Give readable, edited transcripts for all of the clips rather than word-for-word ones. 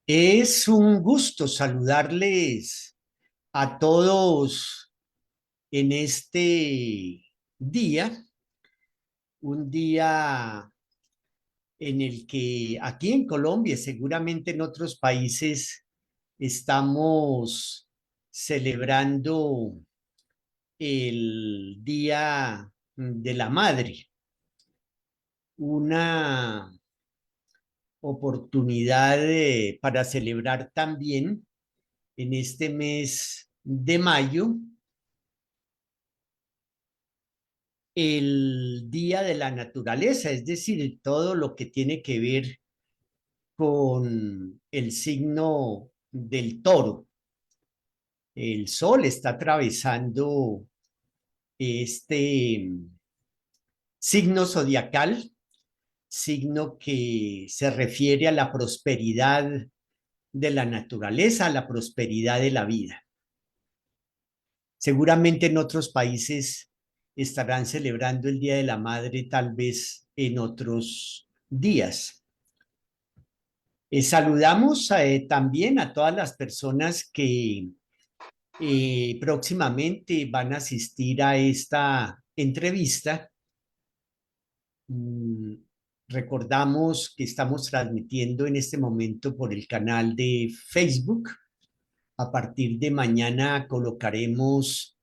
Es un gusto saludarles a todos en este día, un día en el que aquí en Colombia, seguramente en otros países, estamos celebrando el Día de la Madre, una oportunidad para celebrar también en este mes de mayo el Día de la Naturaleza, es decir, todo lo que tiene que ver con el signo del toro. El sol está atravesando este signo zodiacal, signo que se refiere a la prosperidad de la naturaleza, a la prosperidad de la vida. Seguramente en otros países estarán celebrando el Día de la Madre, tal vez en otros días. Saludamos también a todas las personas que próximamente van a asistir a esta entrevista. Mm, Recordamos que estamos transmitiendo en este momento por el canal de Facebook. A partir de mañana colocaremos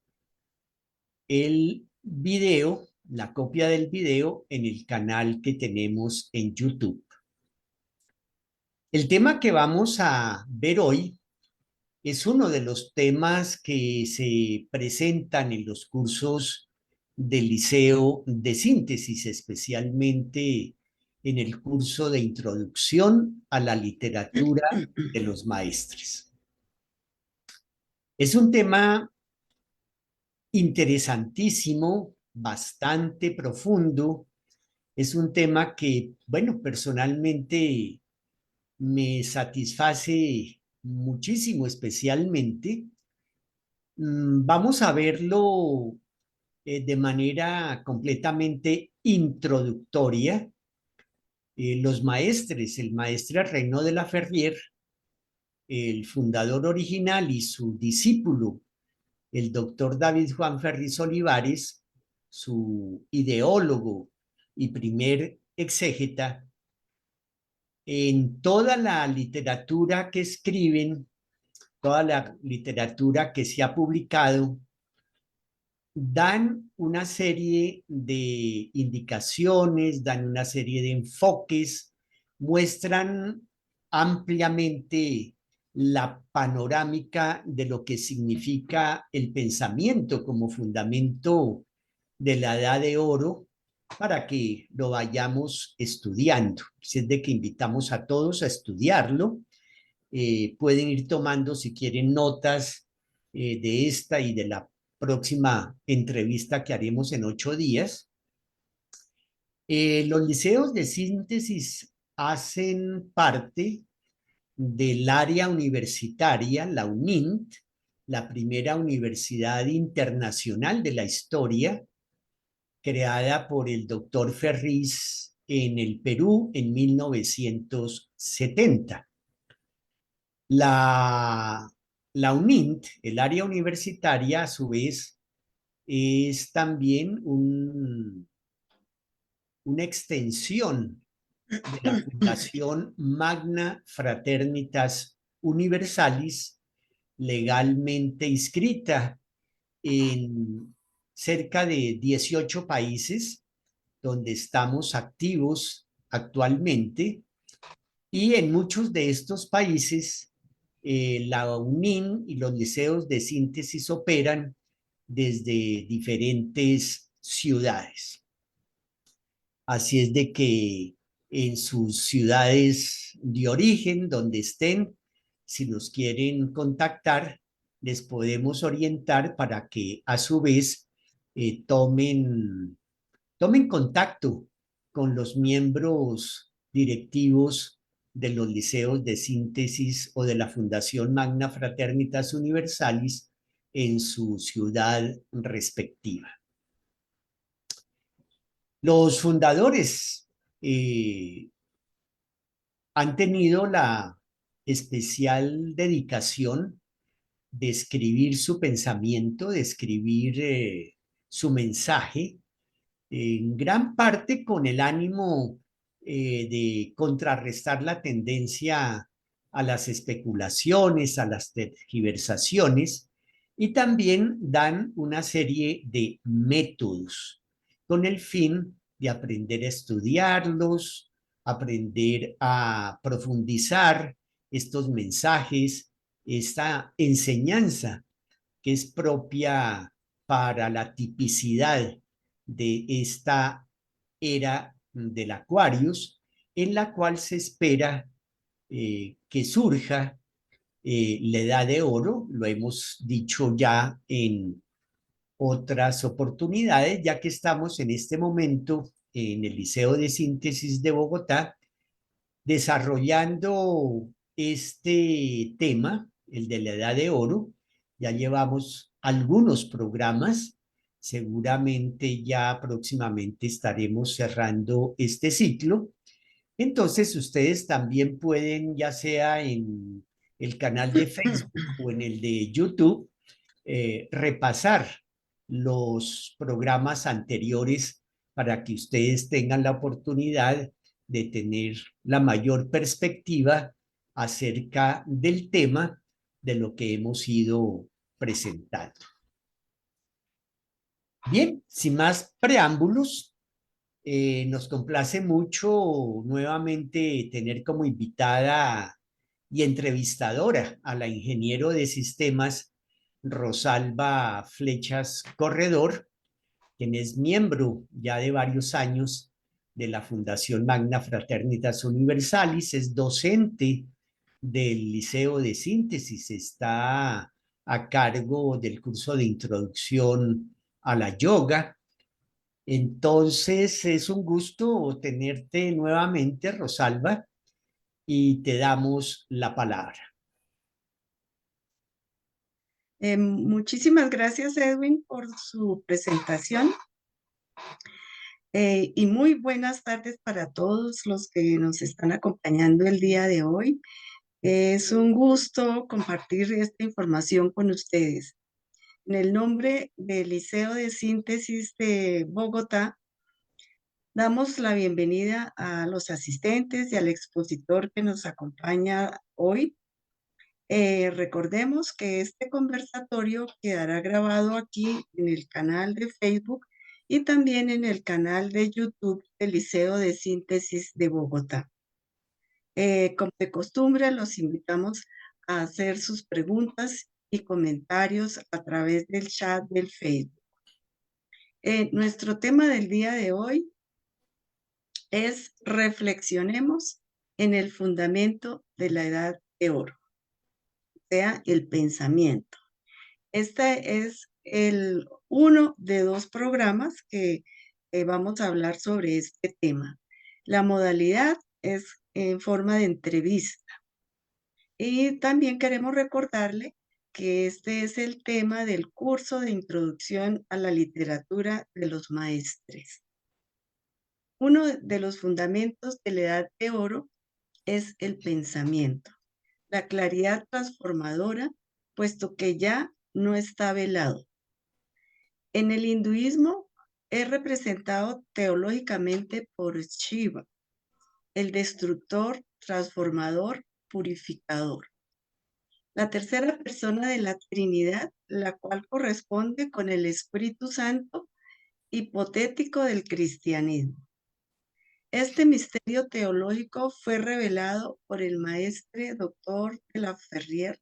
el video, la copia del video en el canal que tenemos en YouTube. El tema que vamos a ver hoy es uno de los temas que se presentan en los cursos del Liceo de Síntesis, especialmente en el curso de Introducción a la Literatura de los Maestres. Es un tema interesantísimo, bastante profundo. Es un tema que, bueno, personalmente me satisface muchísimo, especialmente. Vamos a verlo de manera completamente introductoria. Los maestres, el maestre Renaud de la Ferrière, el fundador original y su discípulo, el doctor David Juan Ferriz Olivares, su ideólogo y primer exégeta, en toda la literatura que escriben, toda la literatura que se ha publicado, dan una serie de indicaciones, dan una serie de enfoques, muestran ampliamente la panorámica de lo que significa el pensamiento como fundamento de la edad de oro para que lo vayamos estudiando. Es de que invitamos a todos a estudiarlo. Pueden ir tomando, si quieren, notas de esta y de la próxima entrevista que haremos en 8 días. Los liceos de síntesis hacen parte del área universitaria, la UNINT, la primera universidad internacional de la historia, creada por el doctor Ferriz en el Perú en 1970. La, la UNINT, el área universitaria, a su vez, es también una extensión de la Fundación Magna Fraternitas Universalis, legalmente inscrita en cerca de 18 países donde estamos activos actualmente, y en muchos de estos países la UNIN y los liceos de síntesis operan desde diferentes ciudades. Así es de que en sus ciudades de origen, donde estén, si nos quieren contactar, les podemos orientar para que a su vez tomen contacto con los miembros directivos de los liceos de síntesis o de la Fundación Magna Fraternitas Universalis en su ciudad respectiva. Los fundadores han tenido especial dedicación de escribir su pensamiento, de escribir su mensaje, en gran parte con el ánimo de contrarrestar la tendencia a las especulaciones, a las tergiversaciones, y también dan una serie de métodos con el fin de aprender a estudiarlos, aprender a profundizar estos mensajes, esta enseñanza que es propia para la tipicidad de esta era del Aquarius, en la cual se espera que surja la edad de oro, lo hemos dicho ya en otras oportunidades, ya que estamos en este momento en el Liceo de Síntesis de Bogotá, desarrollando este tema, el de la edad de oro. Ya llevamos algunos programas, seguramente ya próximamente estaremos cerrando este ciclo. Entonces, ustedes también pueden, ya sea en el canal de Facebook o en el de YouTube, repasar los programas anteriores para que ustedes tengan la oportunidad de tener la mayor perspectiva acerca del tema de lo que hemos ido presentando. Bien, sin más preámbulos, nos complace mucho nuevamente tener como invitada y entrevistadora a la ingeniero de sistemas Rosalba Flechas Corredor, quien es miembro ya de varios años de la Fundación Magna Fraternitas Universalis, es docente del Liceo de Síntesis, está a cargo del curso de introducción a la yoga. Entonces, es un gusto tenerte nuevamente, Rosalba, y te damos la palabra. Muchísimas gracias, Edwin, por su presentación. Y muy buenas tardes para todos los que nos están acompañando el día de hoy. Es un gusto compartir esta información con ustedes. En el nombre del Liceo de Síntesis de Bogotá, damos la bienvenida a los asistentes y al expositor que nos acompaña hoy. Recordemos que este conversatorio quedará grabado aquí en el canal de Facebook y también en el canal de YouTube del Liceo de Síntesis de Bogotá. Como de costumbre, los invitamos a hacer sus preguntas y comentarios a través del chat del Facebook. Nuestro tema del día de hoy es reflexionemos en el fundamento de la edad de oro, o sea, el pensamiento. Este es uno de dos programas que vamos a hablar sobre este tema. La modalidad es en forma de entrevista. Y también queremos recordarle que este es el tema del curso de introducción a la literatura de los maestres. Uno de los fundamentos de la edad de oro es el pensamiento, la claridad transformadora, puesto que ya no está velado. En el hinduismo es representado teológicamente por Shiva, el destructor, transformador, purificador. La tercera persona de la Trinidad, la cual corresponde con el Espíritu Santo, hipotético del cristianismo. Este misterio teológico fue revelado por el maestre doctor de la Ferrier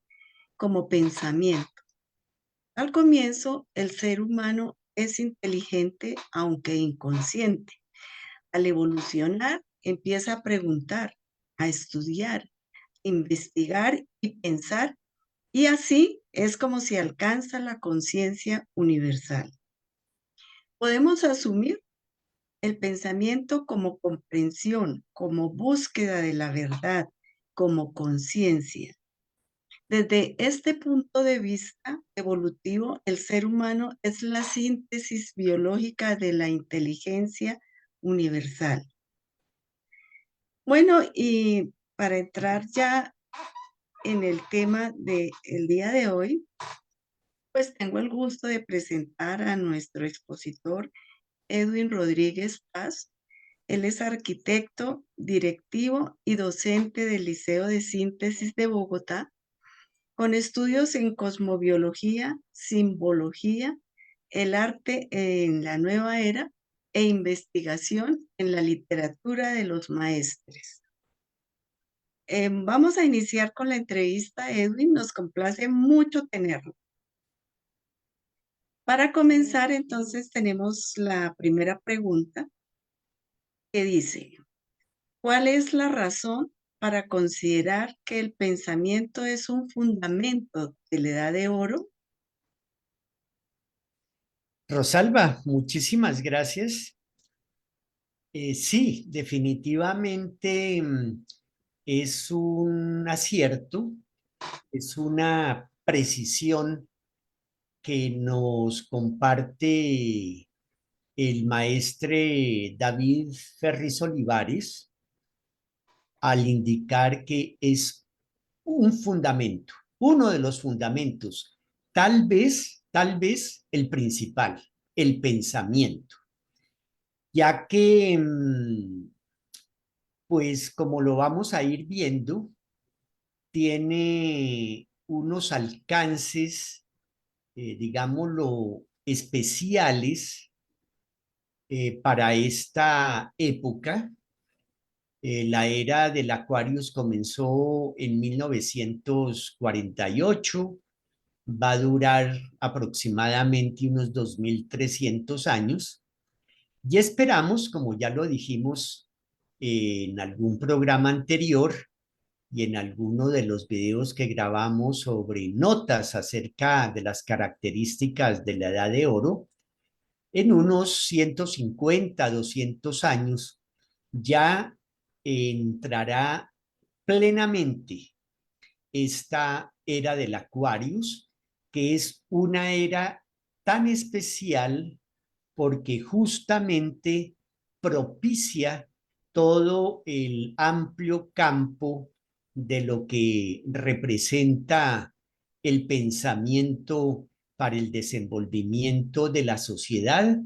como pensamiento. Al comienzo, el ser humano es inteligente, aunque inconsciente. Al evolucionar, empieza a preguntar, a estudiar, investigar y pensar, y así es como se alcanza la conciencia universal. Podemos asumir el pensamiento como comprensión, como búsqueda de la verdad, como conciencia. Desde este punto de vista evolutivo, el ser humano es la síntesis biológica de la inteligencia universal. Bueno, y para entrar ya en el tema del día de hoy, pues tengo el gusto de presentar a nuestro expositor Edwin Rodríguez Paz. Él es arquitecto, directivo y docente del Liceo de Síntesis de Bogotá, con estudios en cosmobiología, simbología, el arte en la nueva era e investigación en la literatura de los maestres. Vamos a iniciar con la entrevista, Edwin. Nos complace mucho tenerlo. Para comenzar, entonces, tenemos la primera pregunta que dice: ¿cuál es la razón para considerar que el pensamiento es un fundamento de la Edad de Oro? Rosalba, muchísimas gracias. Sí, definitivamente es un acierto, es una precisión que nos comparte el maestre David Ferris Olivares al indicar que es un fundamento, uno de los fundamentos, tal vez el principal, el pensamiento, ya que, pues como lo vamos a ir viendo, tiene unos alcances, digámoslo, especiales para esta época. La era del Aquarius comenzó en 1948, va a durar aproximadamente unos 2300 años y esperamos, como ya lo dijimos en algún programa anterior y en alguno de los videos que grabamos sobre notas acerca de las características de la Edad de Oro, en unos 150, 200 años ya entrará plenamente esta era del Aquarius, que es una era tan especial porque justamente propicia todo el amplio campo de lo que representa el pensamiento para el desenvolvimiento de la sociedad,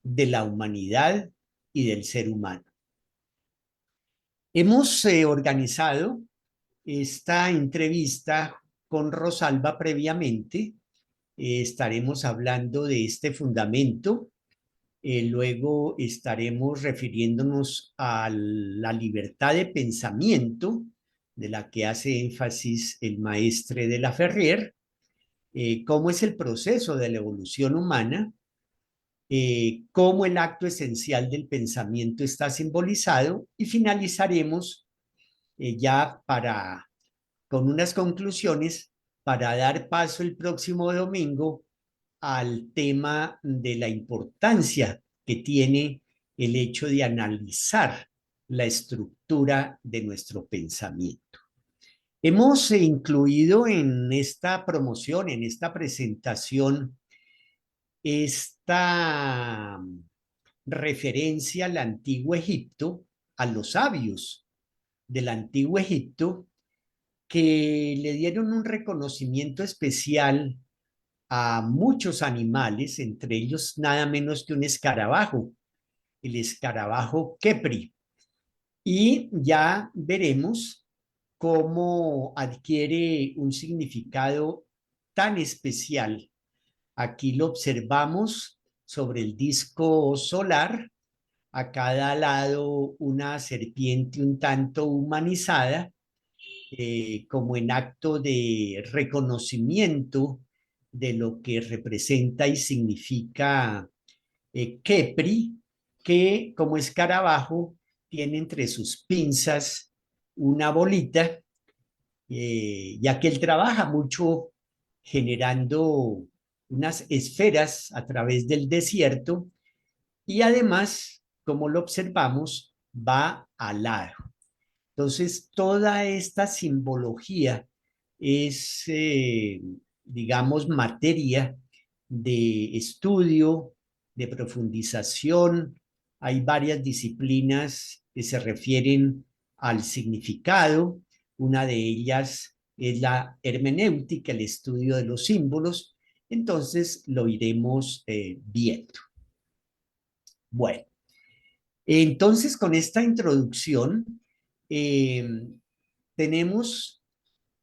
de la humanidad y del ser humano. Hemos organizado esta entrevista con Rosalba previamente. Estaremos hablando de este fundamento. Luego estaremos refiriéndonos a la libertad de pensamiento, de la que hace énfasis el maestre de la Ferrer, cómo es el proceso de la evolución humana, cómo el acto esencial del pensamiento está simbolizado y finalizaremos ya con unas conclusiones para dar paso el próximo domingo al tema de la importancia que tiene el hecho de analizar la estructura de nuestro pensamiento. Hemos incluido en esta promoción, en esta presentación, esta referencia al antiguo Egipto, a los sabios del antiguo Egipto, que le dieron un reconocimiento especial a muchos animales, entre ellos nada menos que un escarabajo, el escarabajo Kepri. Y ya veremos cómo adquiere un significado tan especial. Aquí lo observamos sobre el disco solar, a cada lado una serpiente un tanto humanizada, como en acto de reconocimiento de lo que representa y significa Kepri, que como escarabajo tiene entre sus pinzas una bolita, ya que él trabaja mucho generando unas esferas a través del desierto y además, como lo observamos, va alado. Entonces, toda esta simbología es, digamos, materia de estudio, de profundización. Hay varias disciplinas que se refieren al significado. Una de ellas es la hermenéutica, el estudio de los símbolos. Entonces lo iremos viendo. Bueno, entonces con esta introducción tenemos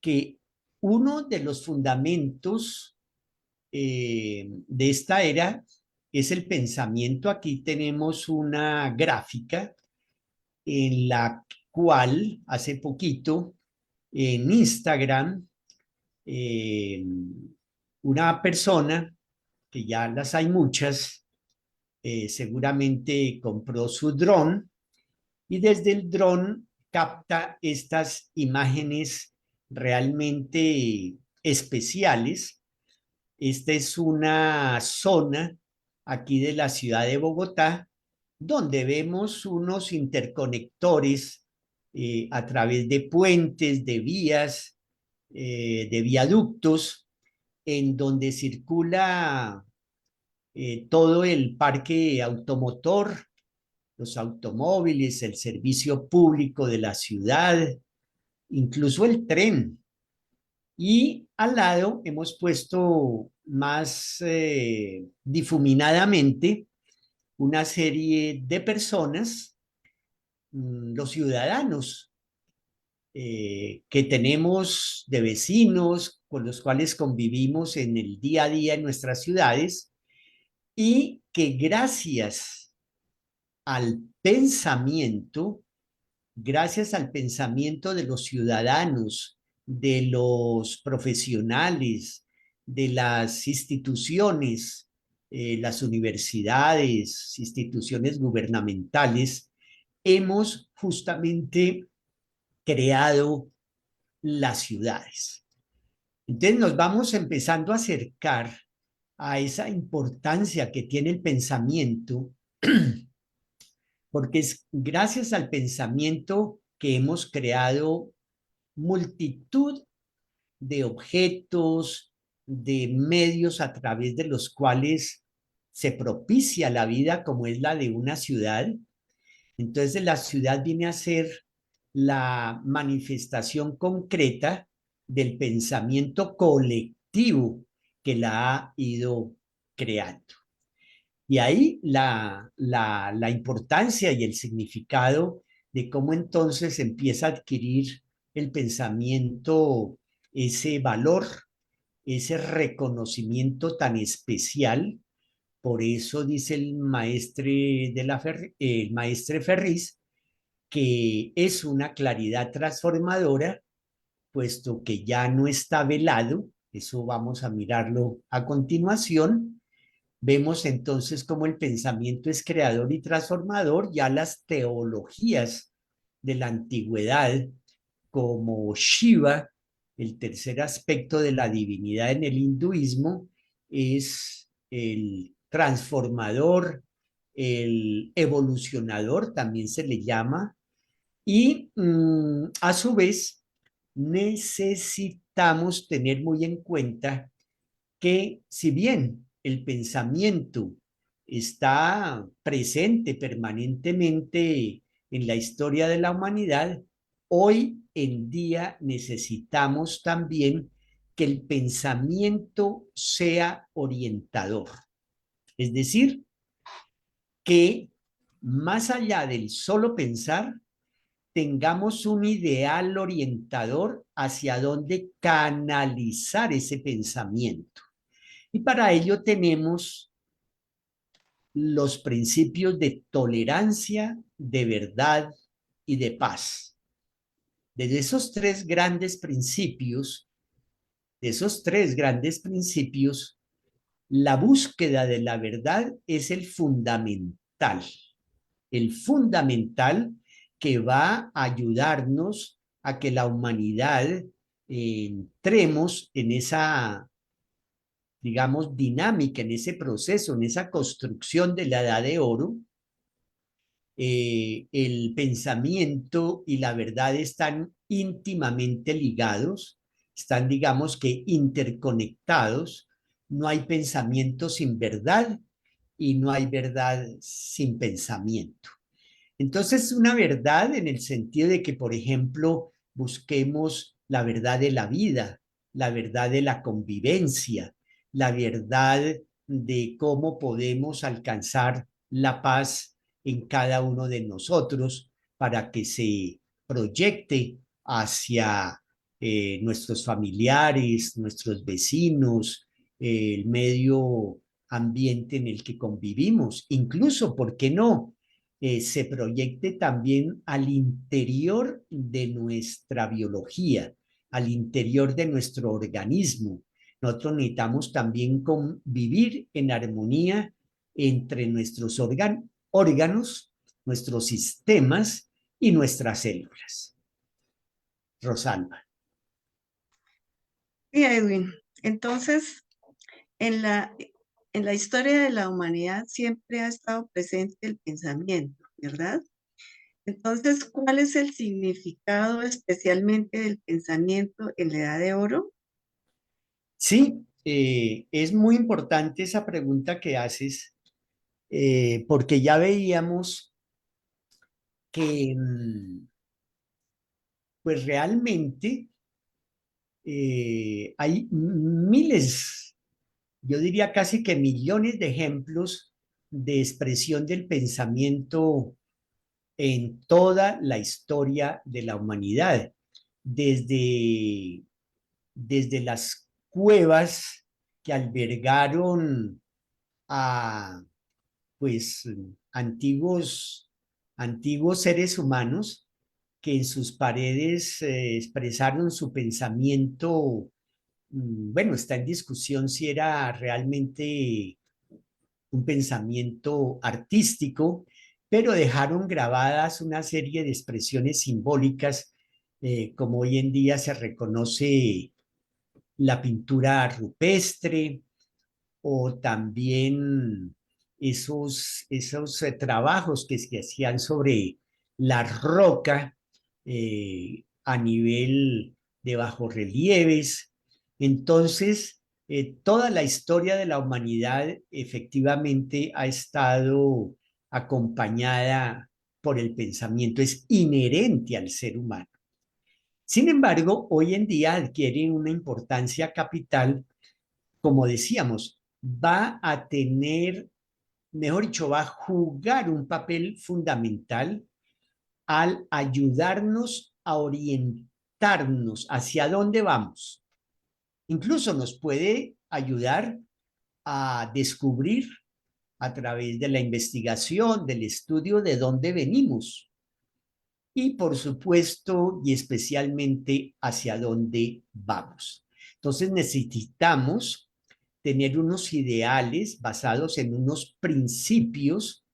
que uno de los fundamentos de esta era es el pensamiento. Aquí tenemos una gráfica en la cual hace poquito en Instagram una persona, que ya las hay muchas, seguramente compró su dron y desde el dron capta estas imágenes realmente especiales. Esta es una zona aquí de la ciudad de Bogotá donde vemos unos interconectores a través de puentes, de vías, de viaductos, en donde circula todo el parque automotor, los automóviles, el servicio público de la ciudad, incluso el tren. Y al lado hemos puesto más difuminadamente una serie de personas, los ciudadanos que tenemos de vecinos con los cuales convivimos en el día a día en nuestras ciudades y que al pensamiento, gracias al pensamiento de los ciudadanos, de los profesionales, de las instituciones, las universidades, instituciones gubernamentales, hemos justamente creado las ciudades. Entonces nos vamos empezando a acercar a esa importancia que tiene el pensamiento, porque es gracias al pensamiento que hemos creado multitud de objetos, de medios a través de los cuales se propicia la vida como es la de una ciudad. Entonces la ciudad viene a ser la manifestación concreta del pensamiento colectivo que la ha ido creando. Y ahí la importancia y el significado de cómo entonces empieza a adquirir el pensamiento ese valor, ese reconocimiento tan especial. Por eso dice el maestre Ferris que es una claridad transformadora, puesto que ya no está velado. Eso vamos a mirarlo a continuación. Vemos entonces cómo el pensamiento es creador y transformador. Ya las teologías de la antigüedad, como Shiva, el tercer aspecto de la divinidad en el hinduismo, es el transformador, el evolucionador, también se le llama, y a su vez necesitamos tener muy en cuenta que si bien el pensamiento está presente permanentemente en la historia de la humanidad, hoy en día necesitamos también que el pensamiento sea orientador. Es decir, que más allá del solo pensar, tengamos un ideal orientador hacia dónde canalizar ese pensamiento. Y para ello tenemos los principios de tolerancia, de verdad y de paz. Desde esos tres grandes principios, la búsqueda de la verdad es el fundamental que va a ayudarnos a que la humanidad entremos en esa, digamos, dinámica, en ese proceso, en esa construcción de la edad de oro. El pensamiento y la verdad están íntimamente ligados, están, digamos que, interconectados. No hay pensamiento sin verdad y no hay verdad sin pensamiento. Entonces, una verdad en el sentido de que, por ejemplo, busquemos la verdad de la vida, la verdad de la convivencia, la verdad de cómo podemos alcanzar la paz en cada uno de nosotros para que se proyecte hacia nuestros familiares, nuestros vecinos, el medio ambiente en el que convivimos, incluso, ¿por qué no? Se proyecte también al interior de nuestra biología, al interior de nuestro organismo. Nosotros necesitamos también convivir en armonía entre nuestros órganos, nuestros sistemas y nuestras células. Rosalba. Sí, Edwin. Entonces, en la historia de la humanidad siempre ha estado presente el pensamiento, ¿verdad? Entonces, ¿cuál es el significado especialmente del pensamiento en la Edad de Oro? Sí, es muy importante esa pregunta que haces, porque ya veíamos que, pues realmente hay miles, yo diría casi que millones de ejemplos de expresión del pensamiento en toda la historia de la humanidad, desde, desde las cuevas que albergaron a pues antiguos seres humanos que en sus paredes expresaron su pensamiento. Bueno, está en discusión si era realmente un pensamiento artístico, pero dejaron grabadas una serie de expresiones simbólicas, como hoy en día se reconoce la pintura rupestre, o también esos trabajos que se hacían sobre la roca a nivel de bajorrelieves. Entonces, toda la historia de la humanidad efectivamente ha estado acompañada por el pensamiento, es inherente al ser humano. Sin embargo, hoy en día adquiere una importancia capital, como decíamos, va a tener, mejor dicho, va a jugar un papel fundamental al ayudarnos a orientarnos hacia dónde vamos. Incluso nos puede ayudar a descubrir a través de la investigación, del estudio de dónde venimos y, por supuesto, y especialmente hacia dónde vamos. Entonces necesitamos tener unos ideales basados en unos principios,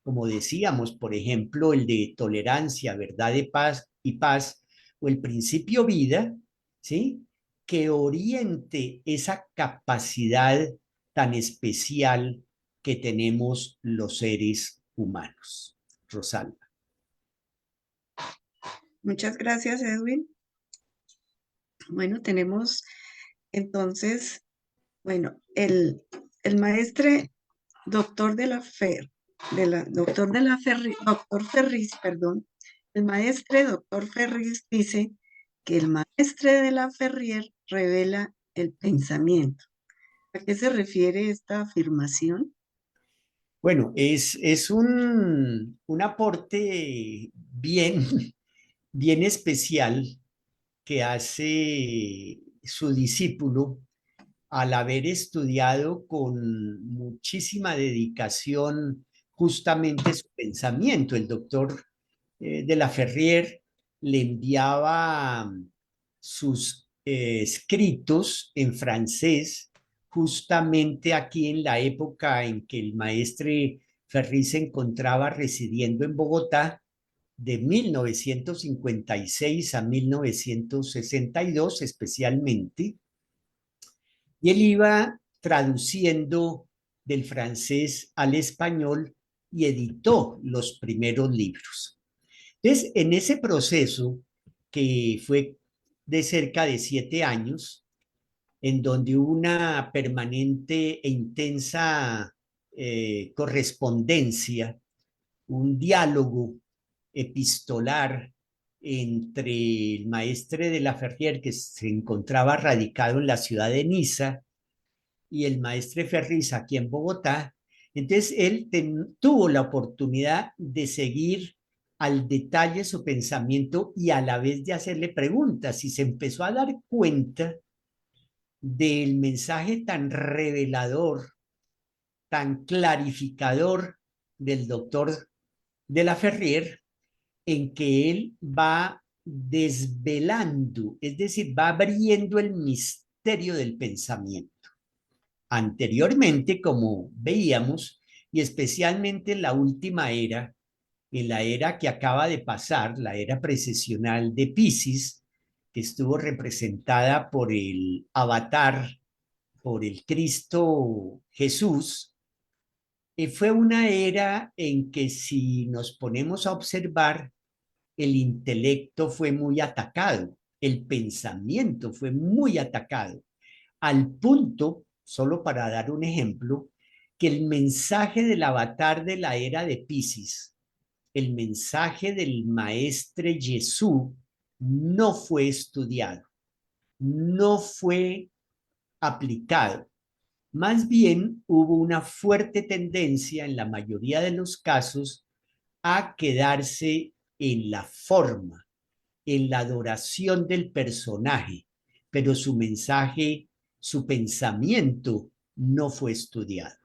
como decíamos, por ejemplo, el de tolerancia, verdad de paz y paz, o el principio vida, ¿sí? Que oriente esa capacidad tan especial que tenemos los seres humanos. Rosalba. Muchas gracias, Edwin. Bueno, tenemos entonces, bueno, el maestre doctor de la Fer, doctor Ferris, perdón, el maestre doctor Ferris dice que el maestre de la Ferrier revela el pensamiento. ¿A qué se refiere esta afirmación? Bueno, es un aporte bien, bien especial que hace su discípulo al haber estudiado con muchísima dedicación justamente su pensamiento. El doctor de la Ferrier le enviaba sus escritos en francés justamente aquí en la época en que el maestre Ferri se encontraba residiendo en Bogotá, de 1956 a 1962 especialmente, y él iba traduciendo del francés al español y editó los primeros libros. Entonces, en ese proceso, que fue de cerca de 7 años, en donde hubo una permanente e intensa correspondencia, un diálogo epistolar entre el maestre de la Ferrier, que se encontraba radicado en la ciudad de Niza, y el maestre Ferriz aquí en Bogotá. Entonces él tuvo la oportunidad de seguir al detalle su pensamiento y a la vez de hacerle preguntas, y se empezó a dar cuenta del mensaje tan revelador, tan clarificador del doctor de la Ferrier, en que él va desvelando, es decir, va abriendo el misterio del pensamiento. Anteriormente, como veíamos, y especialmente en la última era, en la era que acaba de pasar, la era precesional de Piscis, que estuvo representada por el avatar, por el Cristo Jesús, fue una era en que, si nos ponemos a observar, el intelecto fue muy atacado, el pensamiento fue muy atacado, al punto, solo para dar un ejemplo, que el mensaje del avatar de la era de Piscis, el mensaje del maestre Jesús, no fue estudiado, no fue aplicado. Más bien hubo una fuerte tendencia en la mayoría de los casos a quedarse en la forma, en la adoración del personaje, pero su mensaje, su pensamiento no fue estudiado.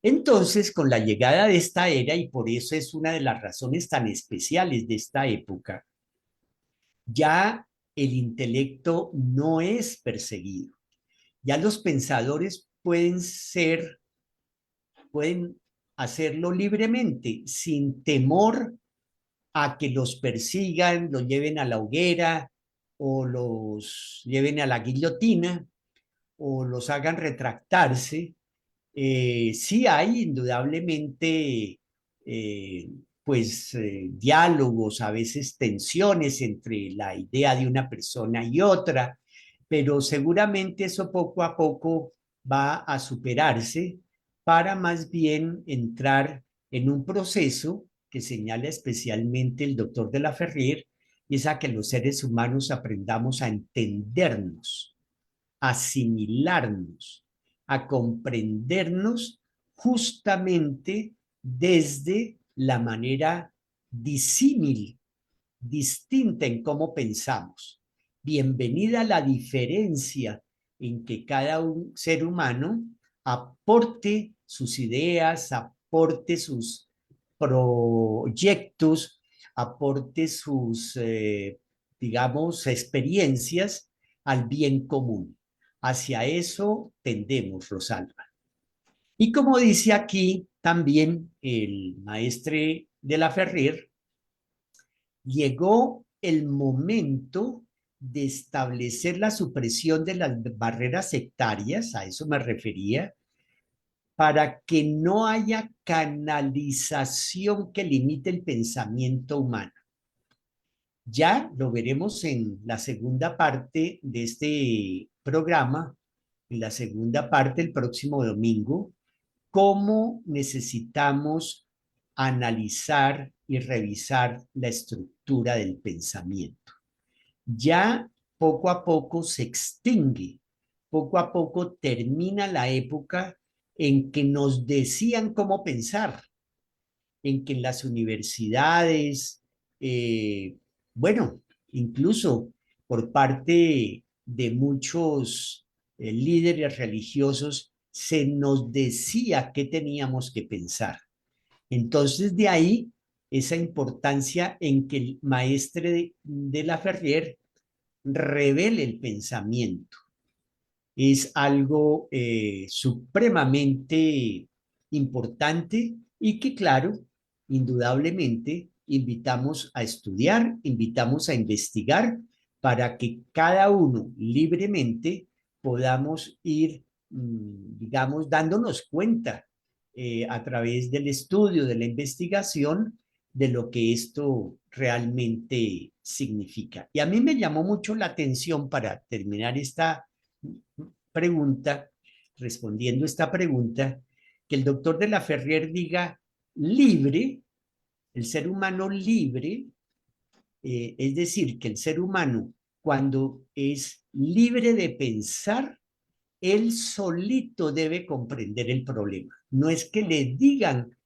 Entonces, con la llegada de esta era, y por eso es una de las razones tan especiales de esta época, ya el intelecto no es perseguido. Ya los pensadores pueden hacerlo libremente, sin temor a que los persigan, los lleven a la hoguera o los lleven a la guillotina o los hagan retractarse. Sí hay indudablemente diálogos, a veces tensiones entre la idea de una persona y otra, pero seguramente eso poco a poco va a superarse para más bien entrar en un proceso que señala especialmente el doctor de la Ferrier, y es a que los seres humanos aprendamos a entendernos, a asimilarnos, a comprendernos justamente desde la manera disímil, distinta en cómo pensamos. Bienvenida la diferencia en que cada ser humano aporte sus ideas, aporte sus proyectos, aporte sus, digamos, experiencias al bien común. Hacia eso tendemos, Rosalba. Y como dice aquí también el maestre de la Ferrer, llegó el momento de establecer la supresión de las barreras sectarias, a eso me refería, para que no haya canalización que limite el pensamiento humano. Ya lo veremos en la segunda parte de este programa, en la segunda parte el próximo domingo, cómo necesitamos analizar y revisar la estructura del pensamiento. Ya poco a poco se extingue, poco a poco termina la época en que nos decían cómo pensar, en que en las universidades, eh, bueno, incluso por parte de muchos líderes religiosos, se nos decía qué teníamos que pensar. Entonces, de ahí esa importancia en que el maestre de la Ferrier revele el pensamiento. Es algo supremamente importante y que, claro, indudablemente invitamos a estudiar, invitamos a investigar para que cada uno libremente podamos ir, digamos, dándonos cuenta a través del estudio, de la investigación, de lo que esto realmente significa. Y a mí me llamó mucho la atención, para terminar esta pregunta, respondiendo esta pregunta, que el doctor de la Ferrier diga libre, el ser humano libre, Es decir, que el ser humano, cuando es libre de pensar, él solito debe comprender el problema. No es que le digan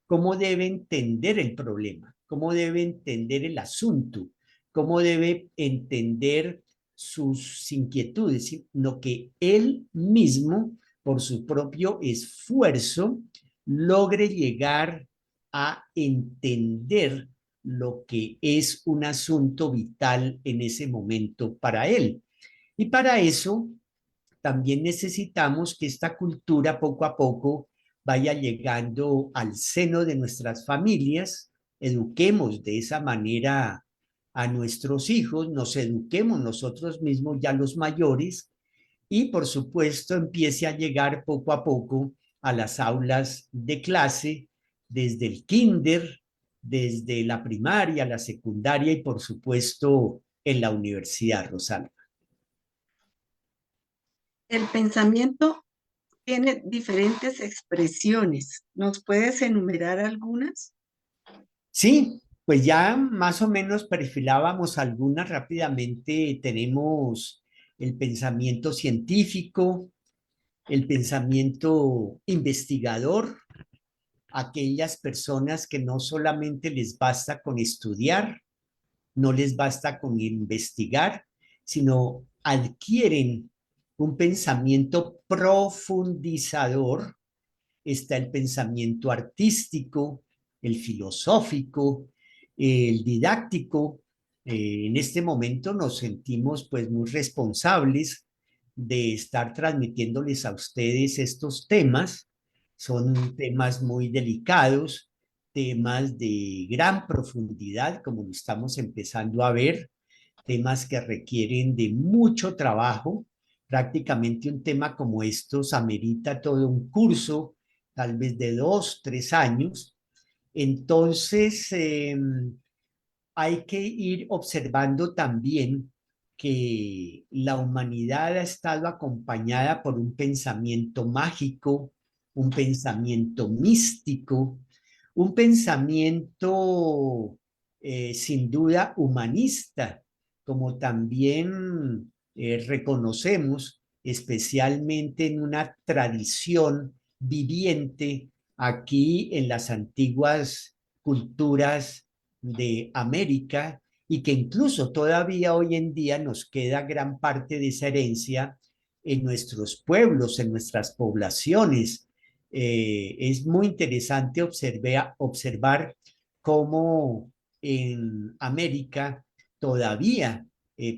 cómo debe entender el problema, cómo debe entender el asunto, cómo debe entender sus inquietudes, sino que él mismo, por su propio esfuerzo, logre llegar a entender lo que es un asunto vital en ese momento para él. Y para eso también necesitamos que esta cultura poco a poco vaya llegando al seno de nuestras familias, eduquemos de esa manera a nuestros hijos, nos eduquemos nosotros mismos ya los mayores y por supuesto empiece a llegar poco a poco a las aulas de clase, desde el kinder, desde la primaria, la secundaria y por supuesto en la universidad, Rosalba. El pensamiento tiene diferentes expresiones. ¿Nos puedes enumerar algunas? Sí, pues ya más o menos perfilábamos algunas rápidamente. Tenemos el pensamiento científico, el pensamiento investigador, aquellas personas que no solamente les basta con estudiar, no les basta con investigar, sino adquieren un pensamiento profundizador. Está el pensamiento artístico, el filosófico, el didáctico. En este momento nos sentimos pues muy responsables de estar transmitiéndoles a ustedes estos temas. Son temas muy delicados, temas de gran profundidad, como lo estamos empezando a ver, temas que requieren de mucho trabajo. Prácticamente un tema como estos amerita todo un curso, tal vez de 2, 3 años. Entonces, hay que ir observando también que la humanidad ha estado acompañada por un pensamiento mágico, un pensamiento místico, un pensamiento sin duda humanista, como también reconocemos especialmente en una tradición viviente aquí en las antiguas culturas de América y que incluso todavía hoy en día nos queda gran parte de esa herencia en nuestros pueblos, en nuestras poblaciones. Es muy interesante observar cómo en América todavía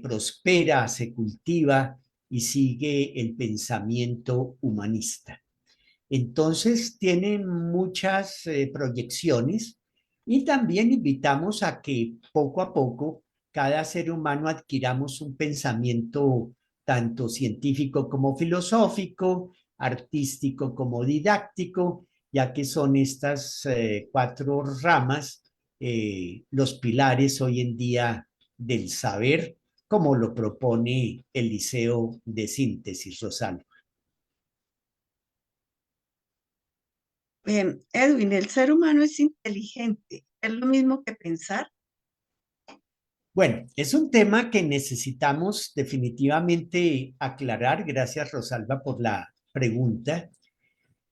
prospera, se cultiva y sigue el pensamiento humanista. Entonces, tienen muchas proyecciones y también invitamos a que poco a poco cada ser humano adquiramos un pensamiento tanto científico como filosófico, artístico como didáctico, ya que son estas 4 ramas los pilares hoy en día del saber, como lo propone el Liceo de Síntesis, Rosario. Edwin, el ser humano es inteligente. ¿Es lo mismo que pensar? Bueno, es un tema que necesitamos definitivamente aclarar. Gracias, Rosalba, por la pregunta.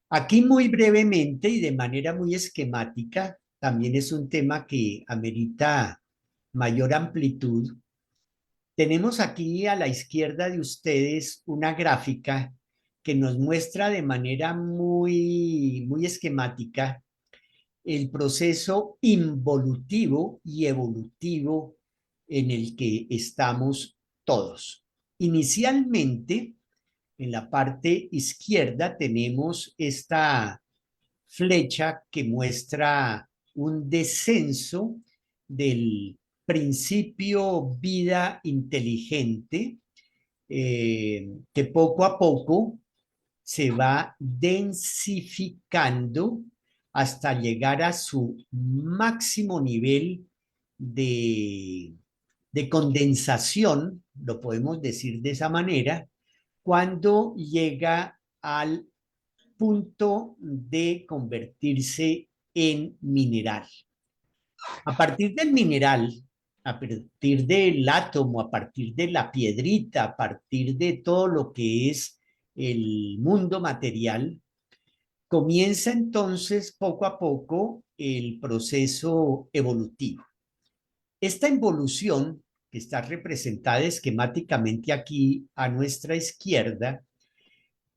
Aquí muy brevemente y de manera muy esquemática, también es un tema que amerita mayor amplitud. Tenemos aquí a la izquierda de ustedes una gráfica que nos muestra de manera muy esquemática el proceso involutivo y evolutivo en el que estamos todos. Inicialmente, en la parte izquierda tenemos esta flecha que muestra un descenso del principio vida inteligente, que poco a poco se va densificando hasta llegar a su máximo nivel de, de condensación, lo podemos decir de esa manera, cuando llega al punto de convertirse en mineral. A partir del mineral, a partir del átomo, a partir de la piedrita, a partir de todo lo que es el mundo material, comienza entonces poco a poco el proceso evolutivo. Esta evolución, que está representada esquemáticamente aquí a nuestra izquierda,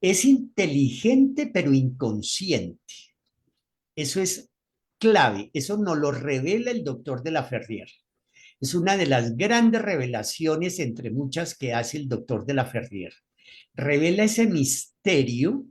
es inteligente pero inconsciente. Eso es clave, eso nos lo revela el doctor de la Ferrier. Es una de las grandes revelaciones entre muchas que hace el doctor de la Ferrier. Revela ese misterio,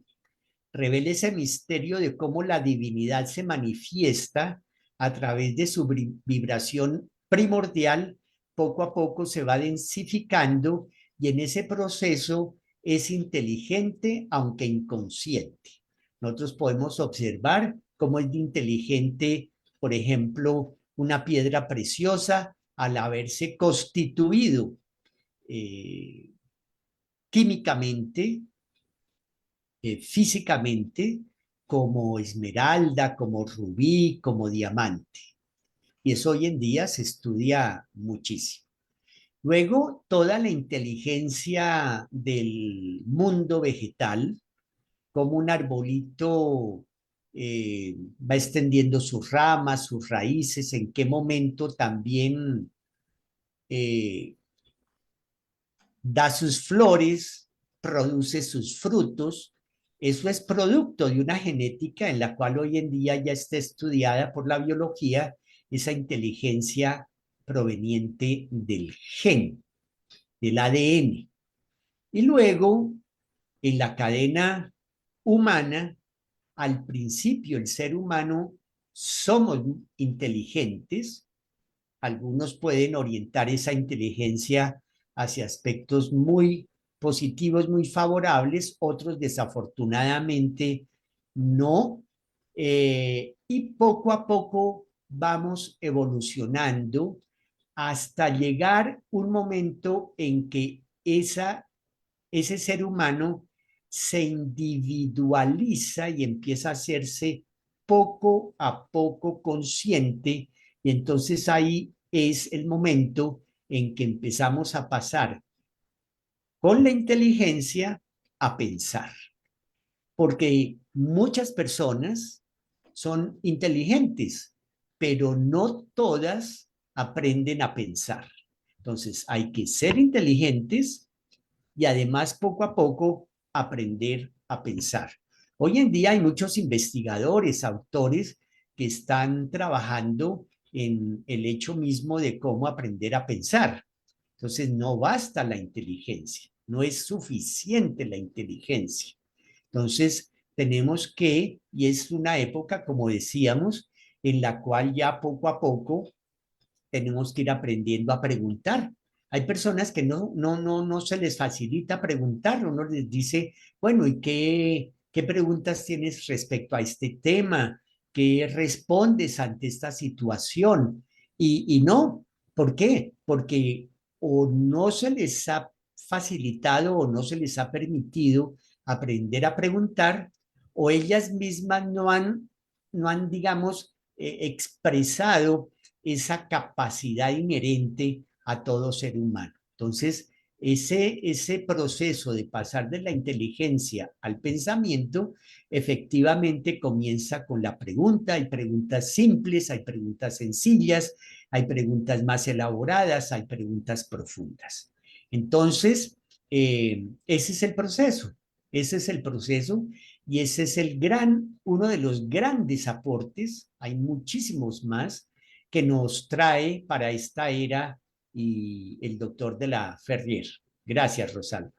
revela ese misterio de cómo la divinidad se manifiesta a través de su vibración primordial, poco a poco se va densificando y en ese proceso es inteligente aunque inconsciente. Nosotros podemos observar cómo es de inteligente, por ejemplo, una piedra preciosa al haberse constituido químicamente, físicamente, como esmeralda, como rubí, como diamante. Y eso hoy en día se estudia muchísimo. Luego, toda la inteligencia del mundo vegetal, como un arbolito va extendiendo sus ramas, sus raíces, en qué momento también eh, da sus flores, produce sus frutos. Eso es producto de una genética en la cual hoy en día ya está estudiada por la biología, esa inteligencia proveniente del gen, del ADN. Y luego, en la cadena humana, al principio el ser humano somos inteligentes, algunos pueden orientar esa inteligencia hacia aspectos muy positivos, muy favorables, otros desafortunadamente no. Y poco a poco vamos evolucionando hasta llegar un momento en que ese ser humano se individualiza y empieza a hacerse poco a poco consciente y entonces ahí es el momento en que empezamos a pasar con la inteligencia a pensar, porque muchas personas son inteligentes, pero no todas aprenden a pensar. Entonces hay que ser inteligentes y además poco a poco aprender a pensar. Hoy en día hay muchos investigadores, autores que están trabajando en el hecho mismo de cómo aprender a pensar. Entonces, no basta la inteligencia, no es suficiente la inteligencia. Entonces, tenemos que, y es una época, como decíamos, en la cual ya poco a poco tenemos que ir aprendiendo a preguntar. Hay personas que no se les facilita preguntar, uno les dice, bueno, ¿y qué preguntas tienes respecto a este tema? ¿Qué respondes ante esta situación? Y no, ¿por qué? Porque o no se les ha facilitado o no se les ha permitido aprender a preguntar, o ellas mismas no han digamos, expresado esa capacidad inherente a todo ser humano. Entonces, ese proceso de pasar de la inteligencia al pensamiento efectivamente comienza con la pregunta. Hay preguntas simples, hay preguntas sencillas, hay preguntas más elaboradas, hay preguntas profundas. Entonces, ese es el proceso, ese es el proceso y ese es uno de los grandes aportes, hay muchísimos más, que nos trae para esta era y el doctor de la Ferrier. Gracias, Rosalba.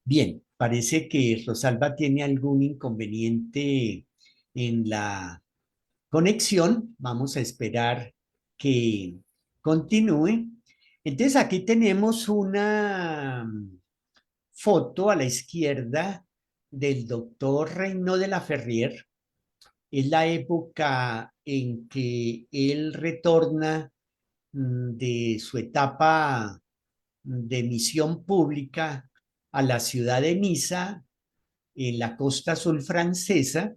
Bien, parece que Rosalba tiene algún inconveniente en la conexión. Vamos a esperar que continúe. Entonces, aquí tenemos una foto a la izquierda del doctor Reino de la Ferrier. Es la época en que él retorna de su etapa de misión pública a la ciudad de Niza, en la costa azul francesa,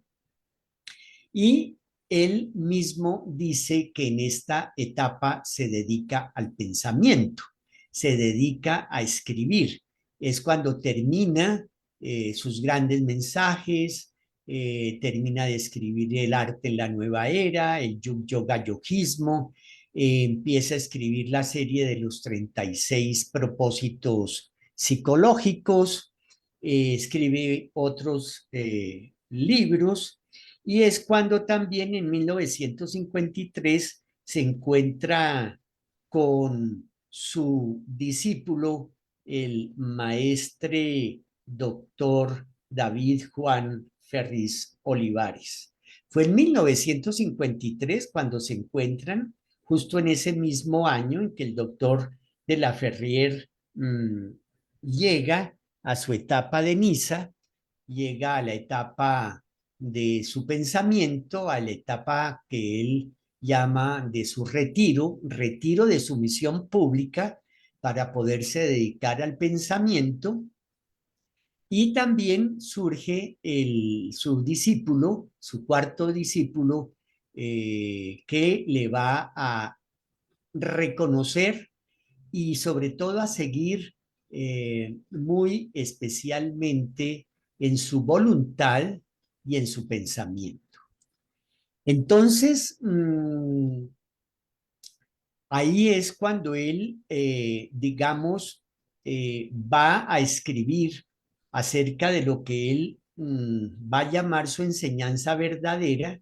Y él mismo dice que en esta etapa se dedica al pensamiento, se dedica a escribir. Es cuando termina sus grandes mensajes, termina de escribir El arte en la nueva era, el yoga yogismo, empieza a escribir la serie de los 36 propósitos psicológicos, escribe otros libros, y es cuando también en 1953 se encuentra con su discípulo, el maestre doctor David Juan Ferriz Olivares. Fue en 1953 cuando se encuentran, justo en ese mismo año en que el doctor de la Ferrier llega a su etapa de Niza, llega a la etapa de su pensamiento, a la etapa que él llama de su retiro, retiro de su misión pública para poderse dedicar al pensamiento. Y también surge su discípulo, su cuarto discípulo, que le va a reconocer y sobre todo a seguir muy especialmente en su voluntad y en su pensamiento. Entonces, ahí es cuando él, digamos, va a escribir acerca de lo que él va a llamar su enseñanza verdadera,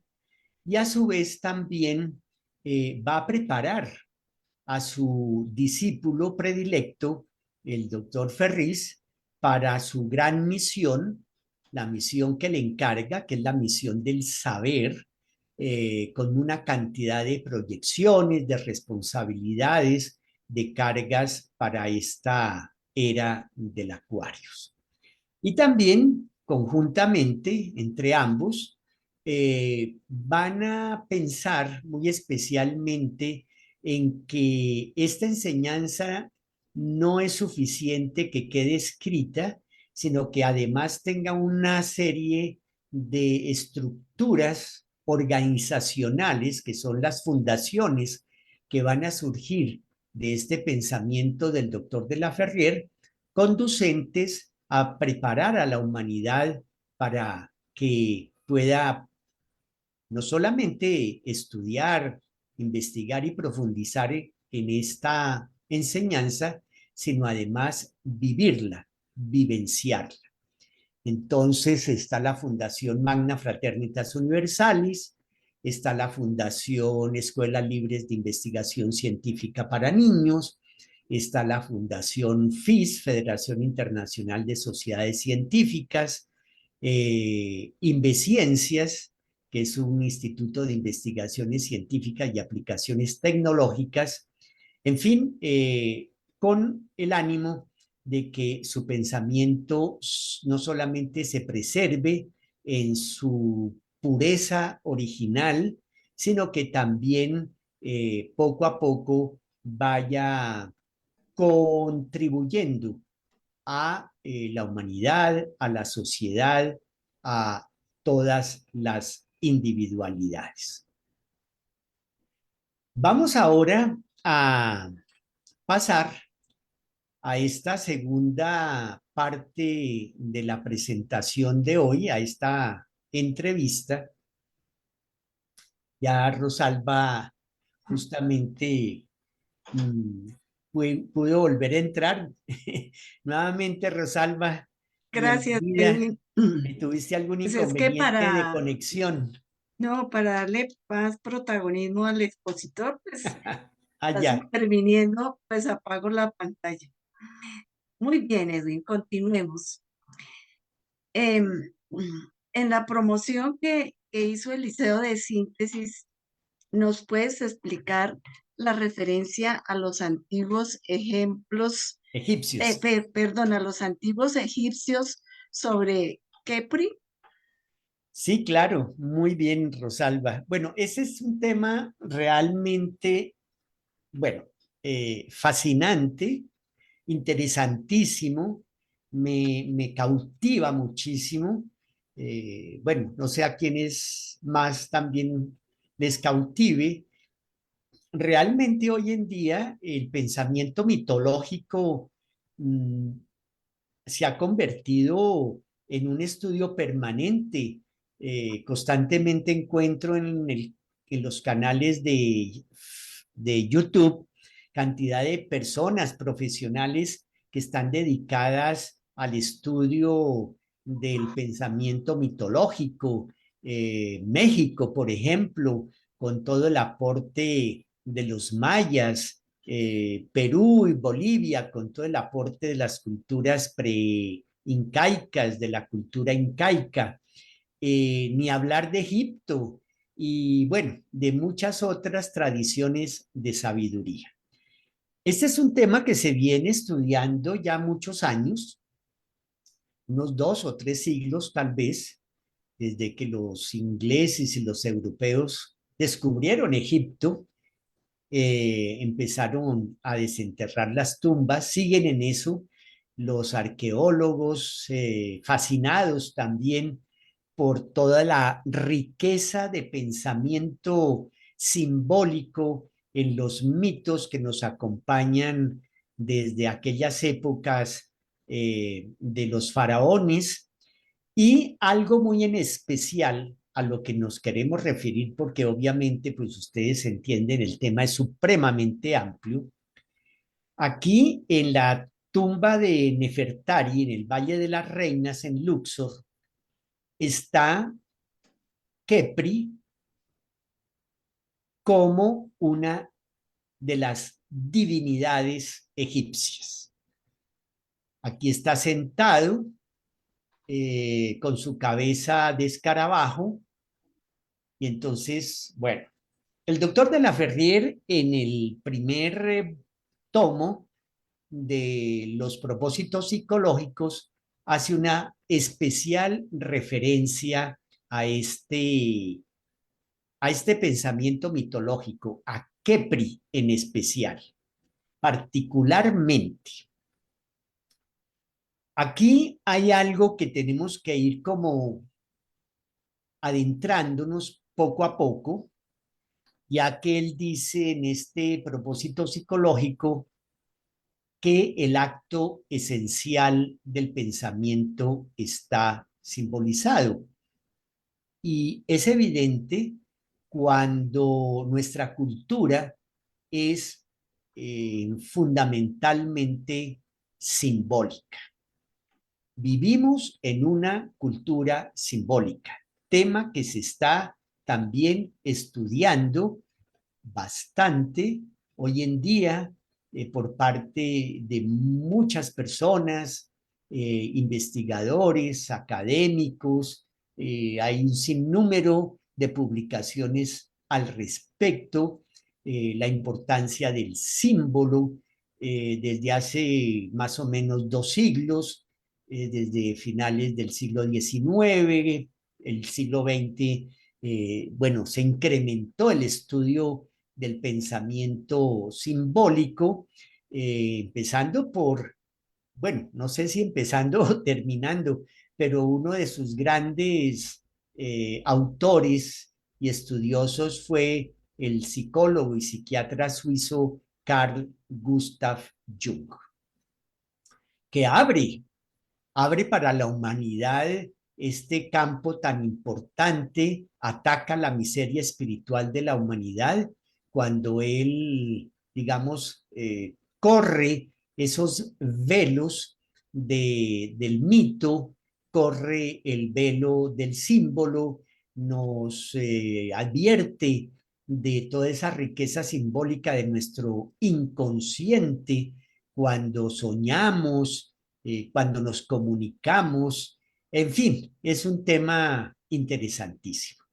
y a su vez también va a preparar a su discípulo predilecto, el doctor Ferriz, para su gran misión, la misión que le encarga, que es la misión del saber, con una cantidad de proyecciones, de responsabilidades, de cargas para esta era del Aquarius. Y también, conjuntamente, entre ambos, van a pensar muy especialmente en que esta enseñanza no es suficiente que quede escrita, sino que además tenga una serie de estructuras organizacionales, que son las fundaciones que van a surgir de este pensamiento del doctor de la Ferrier, conducentes a preparar a la humanidad para que pueda no solamente estudiar, investigar y profundizar en esta enseñanza, sino además vivirla, vivenciarla. Entonces está la Fundación Magna Fraternitas Universalis, está la Fundación Escuelas Libres de Investigación Científica para Niños, está la Fundación FIS, Federación Internacional de Sociedades Científicas, Inveciencias, que es un instituto de investigaciones científicas y aplicaciones tecnológicas, en fin, con el ánimo de que su pensamiento no solamente se preserve en su pureza original, sino que también poco a poco vaya contribuyendo a la humanidad, a la sociedad, a todas las individualidades. Vamos ahora a pasar a esta segunda parte de la presentación de hoy, a esta entrevista. Ya Rosalba justamente mmm, pudo volver a entrar. Nuevamente, Rosalba, Gracias, bienvenida. Edwin. ¿Tuviste algún Pues es que inconveniente de conexión? no, para darle más protagonismo al expositor, pues estás Allá. interviniendo, pues apago la pantalla. Muy bien, Edwin, continuemos. Em, en la promoción que hizo el Liceo de Síntesis, ¿nos puedes explicar la referencia a los antiguos ejemplos, Egipcios. perdón, a los antiguos egipcios sobre Kepri? Sí, claro, muy bien, Rosalba. Bueno, ese es un tema realmente, bueno, fascinante, interesantísimo, me cautiva muchísimo, bueno, no sé a quiénes más también les cautive. Realmente hoy en día el pensamiento mitológico mm, se ha convertido en un estudio permanente. Constantemente encuentro en los canales de YouTube cantidad de personas profesionales que están dedicadas al estudio del pensamiento mitológico. México, por ejemplo, con todo el aporte de los mayas, Perú y Bolivia con todo el aporte de las culturas pre-incaicas, de la cultura incaica, ni hablar de Egipto y bueno, de muchas otras tradiciones de sabiduría. Este es un tema que se viene estudiando ya muchos años, unos 2 o 3 siglos tal vez, desde que los ingleses y los europeos descubrieron Egipto, empezaron a desenterrar las tumbas, siguen en eso los arqueólogos, fascinados también por toda la riqueza de pensamiento simbólico en los mitos que nos acompañan desde aquellas épocas de los faraones y algo muy en especial a lo que nos queremos referir, porque obviamente, pues ustedes entienden, el tema es supremamente amplio. Aquí en la tumba de Nefertari, en el Valle de las Reinas, en Luxor, está Kepri como una de las divinidades egipcias. Aquí está sentado con su cabeza de escarabajo y entonces, bueno, el doctor de la Ferrier en el primer tomo de los propósitos psicológicos hace una especial referencia a este pensamiento mitológico, a Kepri en especial, particularmente. Aquí hay algo que tenemos que ir como adentrándonos poco a poco, ya que él dice en este propósito psicológico que el acto esencial del pensamiento está simbolizado. Y es evidente cuando nuestra cultura es fundamentalmente simbólica. Vivimos en una cultura simbólica, tema que se está también estudiando bastante hoy en día por parte de muchas personas, investigadores, académicos. Hay un sinnúmero de publicaciones al respecto, la importancia del símbolo desde hace más o menos 2 siglos, desde finales del siglo XIX, el siglo XX, bueno, se incrementó el estudio del pensamiento simbólico, empezando por, bueno, no sé si empezando o terminando, pero uno de sus grandes autores y estudiosos fue el psicólogo y psiquiatra suizo Carl Gustav Jung, que abre para la humanidad este campo tan importante, ataca la miseria espiritual de la humanidad cuando él, digamos, corre esos velos del mito, corre el velo del símbolo, nos advierte de toda esa riqueza simbólica de nuestro inconsciente cuando soñamos, cuando nos comunicamos, en fin, es un tema interesantísimo.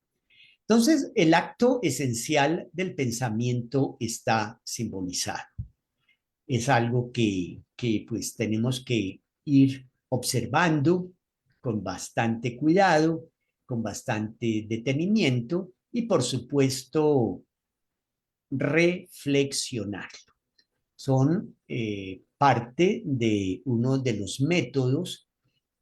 Entonces, el acto esencial del pensamiento está simbolizado. Es algo que pues tenemos que ir observando con bastante cuidado, con bastante detenimiento y por supuesto reflexionar. Son parte de uno de los métodos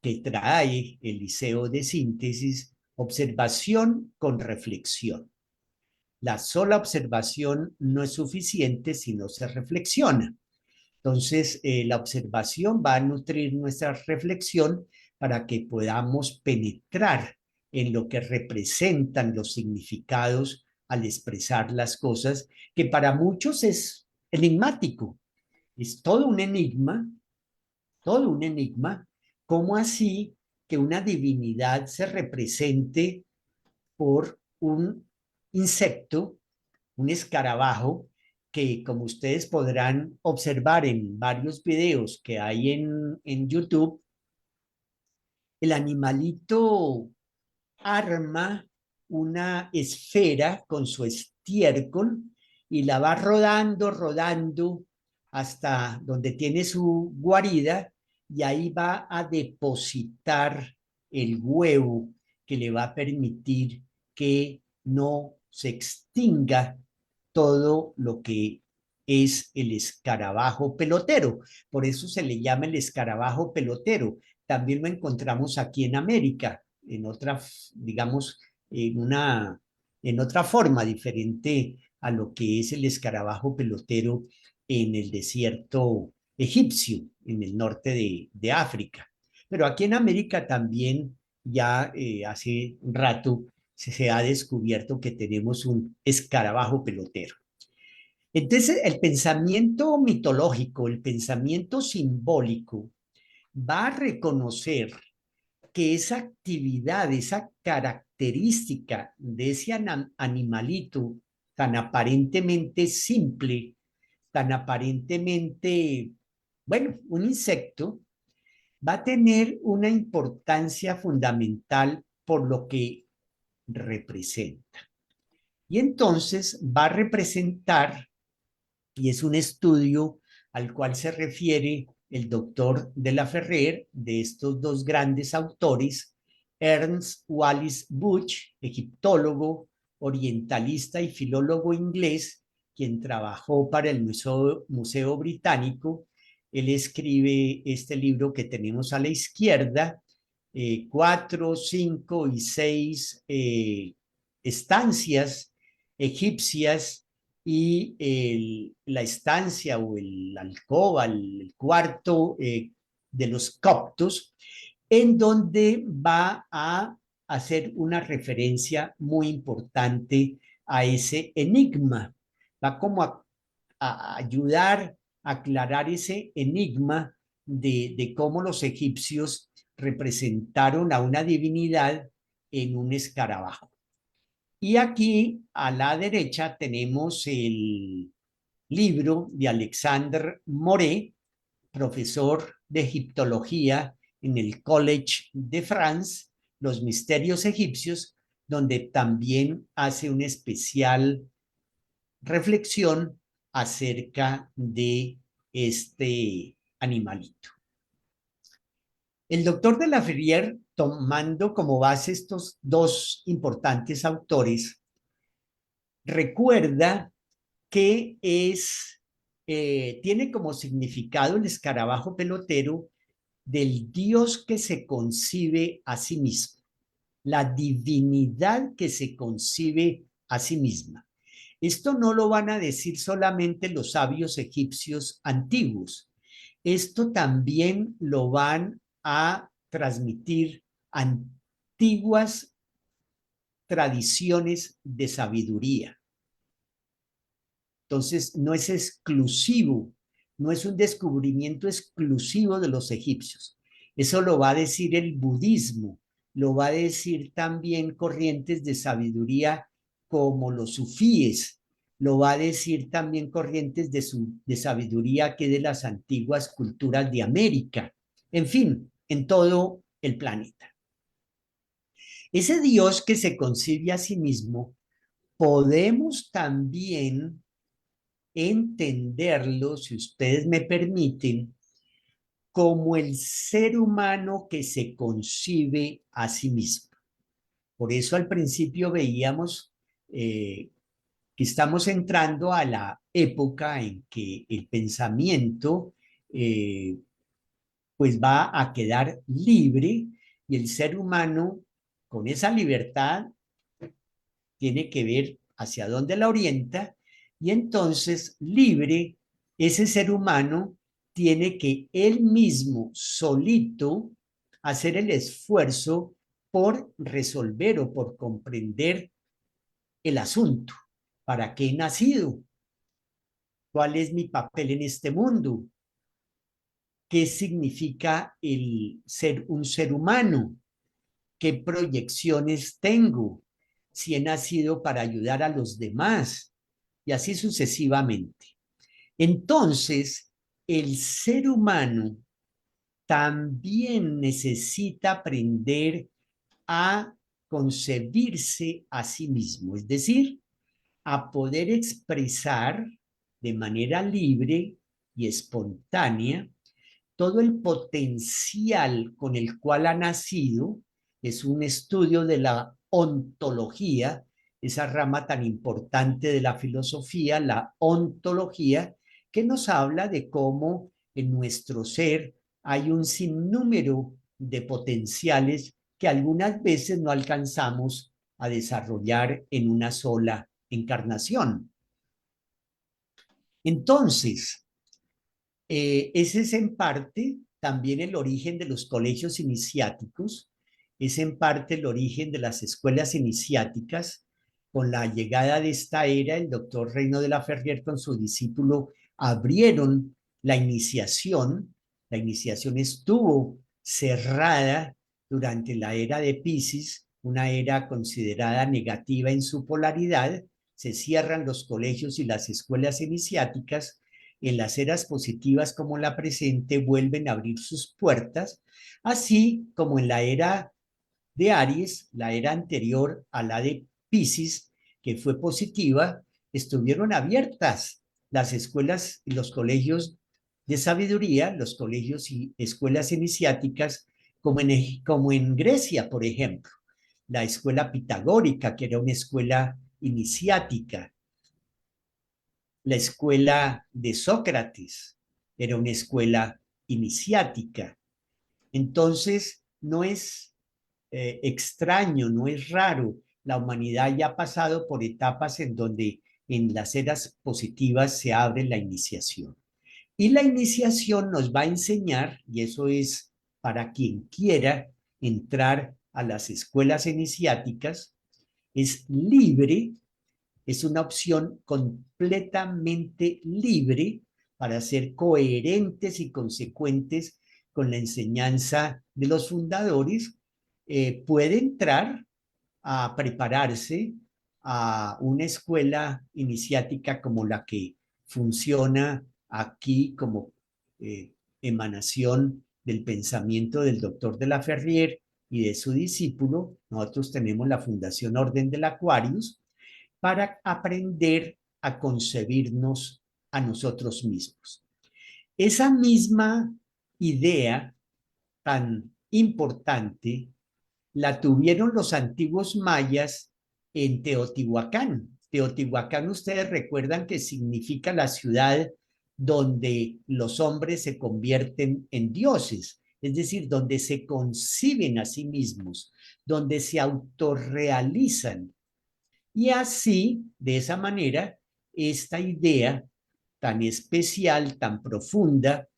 que trae el Liceo de Síntesis, observación con reflexión. La sola observación no es suficiente si no se reflexiona. Entonces, la observación va a nutrir nuestra reflexión para que podamos penetrar en lo que representan los significados al expresar las cosas, que para muchos es enigmático. Es todo un enigma, cómo así que una divinidad se represente por un insecto, un escarabajo, que como ustedes podrán observar en varios videos que hay en YouTube, el animalito arma una esfera con su estiércol y la va rodando, rodando hasta donde tiene su guarida y ahí va a depositar el huevo que le va a permitir que no se extinga todo lo que es el escarabajo pelotero. Por eso se le llama el escarabajo pelotero. También lo encontramos aquí en América, en otra, digamos, en otra forma diferente a lo que es el escarabajo pelotero en el desierto egipcio, en el norte de África. Pero aquí en América también ya hace un rato se ha descubierto que tenemos un escarabajo pelotero. Entonces, el pensamiento mitológico, el pensamiento simbólico, va a reconocer que esa actividad, esa característica de ese animalito tan aparentemente simple, tan aparentemente, bueno, un insecto, va a tener una importancia fundamental por lo que representa. Y entonces va a representar, y es un estudio al cual se refiere el doctor de la Ferrer, de estos dos grandes autores, Ernst Wallis Budge, egiptólogo, orientalista y filólogo inglés, quien trabajó para el Museo Británico. Él escribe este libro que tenemos a la izquierda, 4, 5 y 6 estancias egipcias y la estancia o el alcoba, el cuarto de los coptos, en donde va a hacer una referencia muy importante a ese enigma. Va como a ayudar a aclarar ese enigma de cómo los egipcios representaron a una divinidad en un escarabajo. Y aquí a la derecha tenemos el libro de Alexandre Moré, profesor de egiptología en el College de France, Los Misterios Egipcios, donde también hace una especial reflexión acerca de este animalito. El doctor de la Ferrier, tomando como base estos dos importantes autores, recuerda que tiene como significado el escarabajo pelotero del Dios que se concibe a sí mismo, la divinidad que se concibe a sí misma. Esto no lo van a decir solamente los sabios egipcios antiguos, esto también lo van a transmitir antiguas tradiciones de sabiduría. Entonces, no es exclusivo, no es un descubrimiento exclusivo de los egipcios. Eso lo va a decir el budismo, lo va a decir también corrientes de sabiduría como los sufíes, lo va a decir también corrientes de sabiduría que de las antiguas culturas de América, en fin, en todo el planeta. Ese Dios que se concibe a sí mismo, podemos también entenderlo, si ustedes me permiten, como el ser humano que se concibe a sí mismo. Por eso al principio veíamos que estamos entrando a la época en que el pensamiento pues va a quedar libre y el ser humano con esa libertad tiene que ver hacia dónde la orienta y entonces libre, ese ser humano tiene que él mismo solito hacer el esfuerzo por resolver o por comprender el asunto. ¿Para qué he nacido? ¿Cuál es mi papel en este mundo? ¿Qué significa el ser un ser humano? ¿Qué proyecciones tengo? Si he nacido para ayudar a los demás y así sucesivamente. Entonces, el ser humano también necesita aprender a concebirse a sí mismo, es decir, a poder expresar de manera libre y espontánea todo el potencial con el cual ha nacido. Es un estudio de la ontología, esa rama tan importante de la filosofía, la ontología, que nos habla de cómo en nuestro ser hay un sinnúmero de potenciales que algunas veces no alcanzamos a desarrollar en una sola encarnación. Entonces, ese es en parte también el origen de los colegios iniciáticos, es en parte el origen de las escuelas iniciáticas. Con la llegada de esta era, el doctor Reino de la Ferrier con su discípulo abrieron la iniciación. La iniciación estuvo cerrada durante la era de Piscis, una era considerada negativa en su polaridad. Se cierran los colegios y las escuelas iniciáticas. En las eras positivas como la presente vuelven a abrir sus puertas, así como en la era de Aries, la era anterior a la de Piscis, que fue positiva, estuvieron abiertas las escuelas y los colegios de sabiduría, los colegios y escuelas iniciáticas, como en Grecia, por ejemplo, la escuela pitagórica, que era una escuela iniciática, la escuela de Sócrates era una escuela iniciática. Entonces, no es extraño, no es raro. La humanidad ya ha pasado por etapas en donde en las eras positivas se abre la iniciación. Y la iniciación nos va a enseñar, y eso es para quien quiera entrar a las escuelas iniciáticas, es libre, es una opción completamente libre para ser coherentes y consecuentes con la enseñanza de los fundadores. Puede entrar a prepararse a una escuela iniciática como la que funciona aquí como eh, emanación del pensamiento del doctor de la Ferrier y de su discípulo. Nosotros tenemos la Fundación Orden del Aquarius para aprender a concebirnos a nosotros mismos. Esa misma idea tan importante la tuvieron los antiguos mayas en Teotihuacán. Teotihuacán, ustedes recuerdan que significa la ciudad donde los hombres se convierten en dioses, es decir, donde se conciben a sí mismos, donde se autorrealizan. Y así, de esa manera, esta idea tan especial, tan profunda,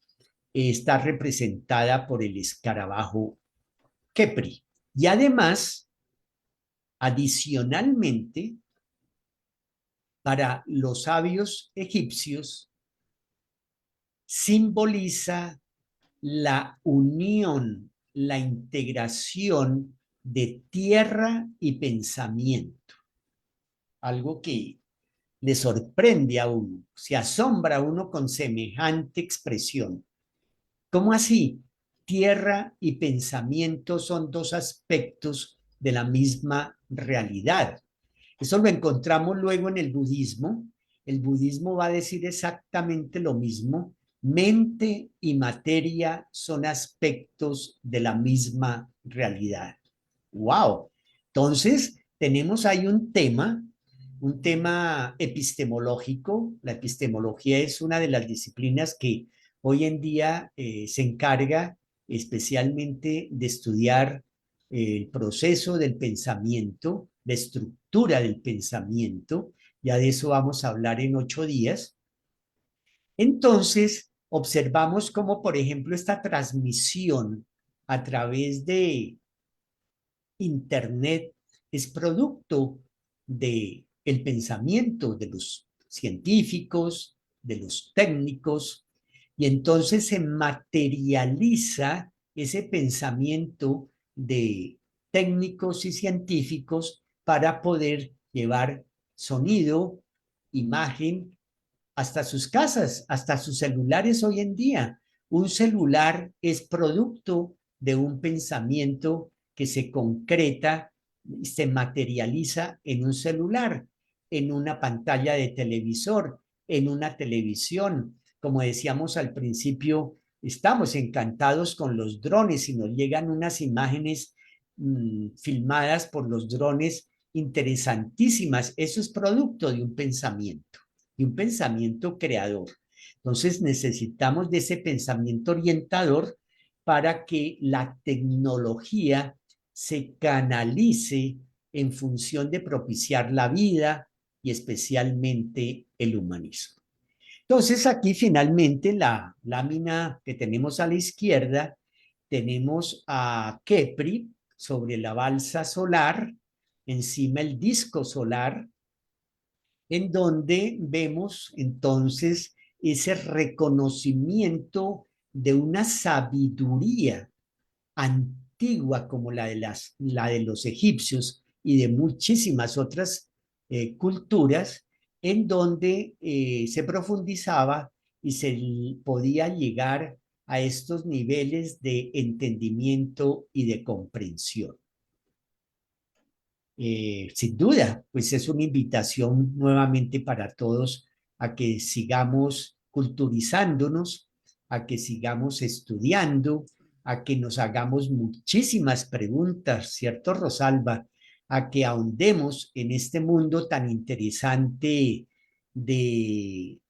está representada por el escarabajo Kepri. Y además, adicionalmente, para los sabios egipcios, simboliza la unión, la integración de tierra y pensamiento, algo que le sorprende a uno, se asombra a uno con semejante expresión. ¿Cómo así? Tierra y pensamiento son dos aspectos de la misma realidad. Eso lo encontramos luego en el budismo. El budismo va a decir exactamente lo mismo. Mente y materia son aspectos de la misma realidad. ¡Wow! Entonces, tenemos ahí un tema epistemológico. La epistemología es una de las disciplinas que hoy en día se encarga especialmente de estudiar el proceso del pensamiento, la estructura del pensamiento. Ya de eso vamos a hablar en 8 días. Entonces, observamos cómo, por ejemplo, esta transmisión a través de Internet es producto de el pensamiento de los científicos, de los técnicos, y entonces se materializa ese pensamiento de técnicos y científicos para poder llevar sonido, imagen hasta sus casas, hasta sus celulares hoy en día. Un celular es producto de un pensamiento que se concreta, se materializa en un celular, en una pantalla de televisor, en una televisión. Como decíamos al principio, estamos encantados con los drones y nos llegan unas imágenes filmadas por los drones interesantísimas. Eso es producto de un pensamiento y un pensamiento creador. Entonces necesitamos de ese pensamiento orientador para que la tecnología se canalice en función de propiciar la vida y especialmente el humanismo. Entonces aquí finalmente la lámina que tenemos a la izquierda, tenemos a Kepri sobre la balsa solar, encima el disco solar, en donde vemos entonces ese reconocimiento de una sabiduría antigua como la de los egipcios y de muchísimas otras culturas, en donde se profundizaba y se podía llegar a estos niveles de entendimiento y de comprensión. Sin duda, pues es una invitación nuevamente para todos a que sigamos culturizándonos, a que sigamos estudiando, a que nos hagamos muchísimas preguntas, ¿cierto, Rosalba? A que ahondemos en este mundo tan interesante de,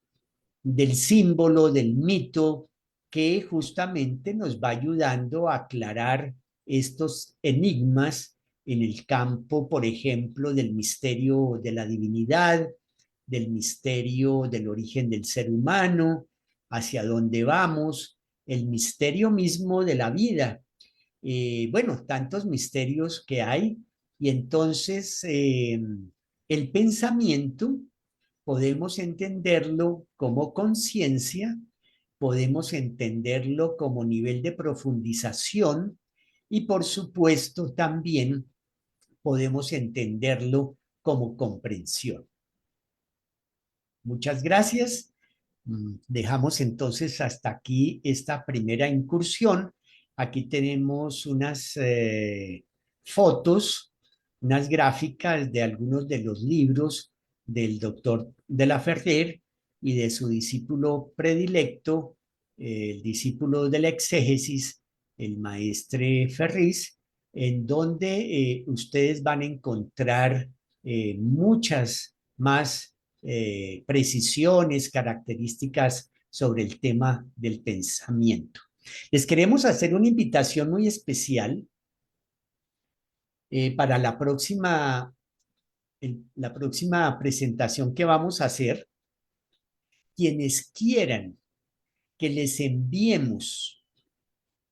del símbolo, del mito, que justamente nos va ayudando a aclarar estos enigmas en el campo, por ejemplo, del misterio de la divinidad, del misterio del origen del ser humano, hacia dónde vamos, el misterio mismo de la vida. Bueno, tantos misterios que hay, y entonces el pensamiento podemos entenderlo como conciencia, podemos entenderlo como nivel de profundización y por supuesto también podemos entenderlo como comprensión. Muchas gracias. Dejamos entonces hasta aquí esta primera incursión. Aquí tenemos unas fotos, unas gráficas de algunos de los libros del doctor de la Ferrer y de su discípulo predilecto, el discípulo de la exégesis, el maestre Ferriz, en donde ustedes van a encontrar muchas más precisiones, características sobre el tema del pensamiento. Les queremos hacer una invitación muy especial para la próxima presentación que vamos a hacer. Quienes quieran que les enviemos,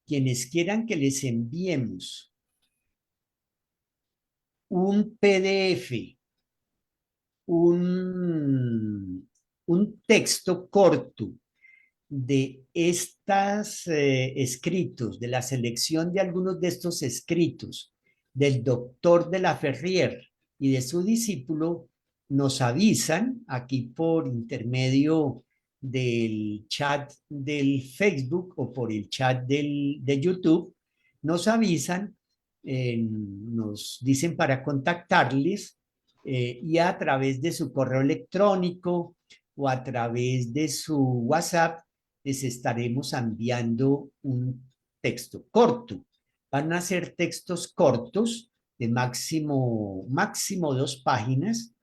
quienes quieran que les enviemos un PDF, un texto corto de estos escritos, de la selección de algunos de estos escritos del doctor de la Ferrier y de su discípulo, nos avisan aquí por intermedio del chat del Facebook o por el chat de YouTube, nos avisan, nos dicen para contactarles y a través de su correo electrónico o a través de su WhatsApp les estaremos enviando un texto corto. Van a ser textos cortos de máximo 2 páginas.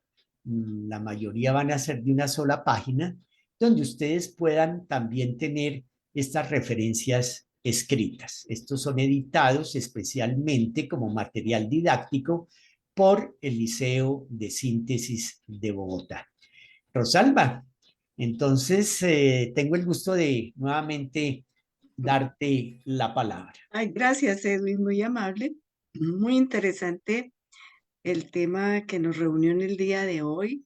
La mayoría van a ser de una sola página, donde ustedes puedan también tener estas referencias escritas. Estos son editados especialmente como material didáctico por el Liceo de Síntesis de Bogotá. Rosalba, entonces tengo el gusto de nuevamente darte la palabra. Ay, gracias, Edwin, muy amable. Muy interesante el tema que nos reunió en el día de hoy.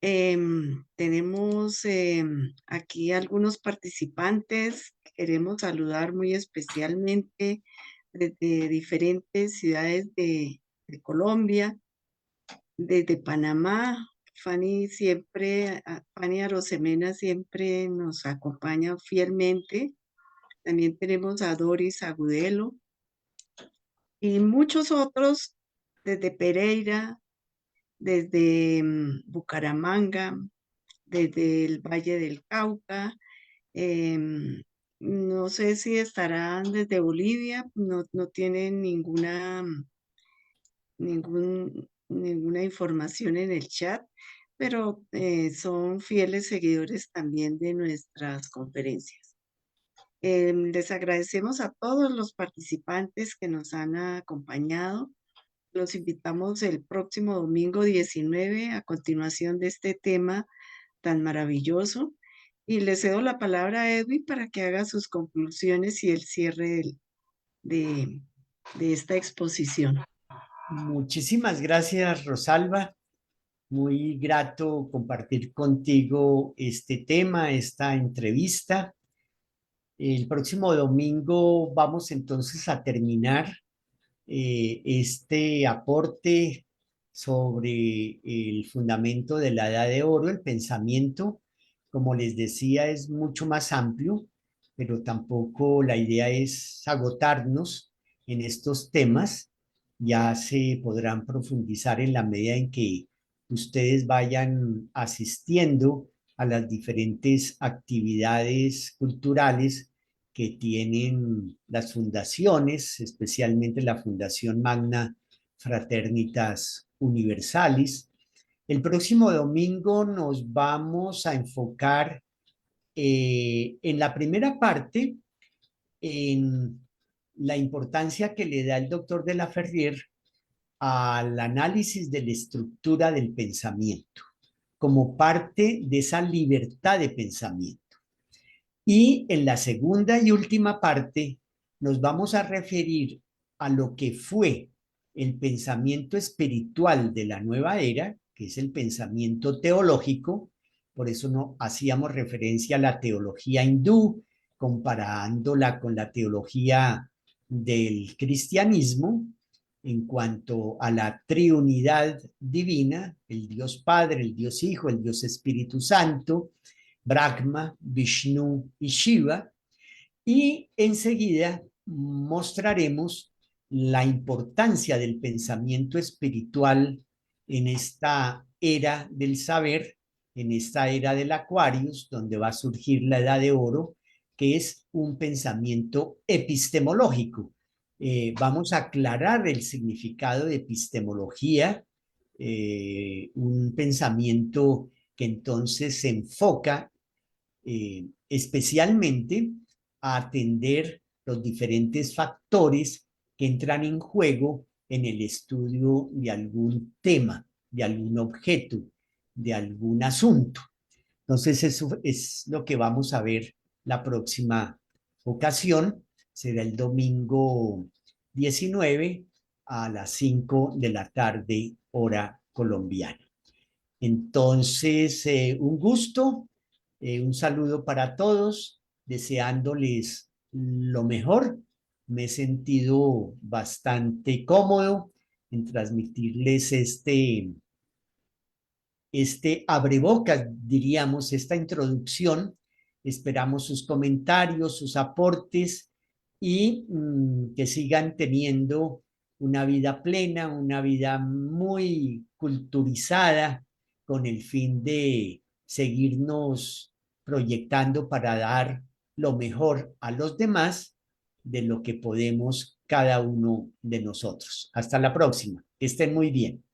Tenemos aquí algunos participantes que queremos saludar muy especialmente desde diferentes ciudades de Colombia, desde Panamá. Fanny Arosemena siempre nos acompaña fielmente. También tenemos a Doris Agudelo y muchos otros desde Pereira, desde Bucaramanga, desde el Valle del Cauca. em, no sé si estarán desde Bolivia, no tienen ninguna información en el chat, pero son fieles seguidores también de nuestras conferencias. Les agradecemos a todos los participantes que nos han acompañado. Los invitamos el próximo domingo 19 a continuación de este tema tan maravilloso. Y le cedo la palabra a Edwin para que haga sus conclusiones y el cierre de, de esta exposición. Muchísimas gracias, Rosalba. Muy grato compartir contigo este tema, esta entrevista. El próximo domingo vamos entonces a terminar este aporte sobre el fundamento de la Edad de Oro, el pensamiento. Como les decía, es mucho más amplio, pero tampoco la idea es agotarnos en estos temas. Ya se podrán profundizar en la medida en que ustedes vayan asistiendo a las diferentes actividades culturales que tienen las fundaciones, especialmente la Fundación Magna Fraternitas Universalis. El próximo domingo nos vamos a enfocar en la primera parte en la importancia que le da el doctor de la Ferrier al análisis de la estructura del pensamiento como parte de esa libertad de pensamiento. Y en la segunda y última parte nos vamos a referir a lo que fue el pensamiento espiritual de la nueva era, que es el pensamiento teológico. Por eso no hacíamos referencia a la teología hindú, comparándola con la teología del cristianismo en cuanto a la triunidad divina, el Dios Padre, el Dios Hijo, el Dios Espíritu Santo, Brahma, Vishnu y Shiva, y enseguida mostraremos la importancia del pensamiento espiritual en esta era del saber, en esta era del Aquarius, donde va a surgir la edad de oro, que es un pensamiento epistemológico. Vamos a aclarar el significado de epistemología, un pensamiento que entonces se enfoca especialmente a atender los diferentes factores que entran en juego en el estudio de algún tema, de algún objeto, de algún asunto. Entonces, eso es lo que vamos a ver la próxima ocasión. Será el domingo 19 a las 5 de la tarde, hora colombiana. Entonces, un gusto, un saludo para todos, deseándoles lo mejor. Me he sentido bastante cómodo en transmitirles este abrebocas, diríamos, esta introducción. Esperamos sus comentarios, sus aportes y que sigan teniendo una vida plena, una vida muy culturizada con el fin de seguirnos proyectando para dar lo mejor a los demás de lo que podemos cada uno de nosotros. Hasta la próxima. Que estén muy bien.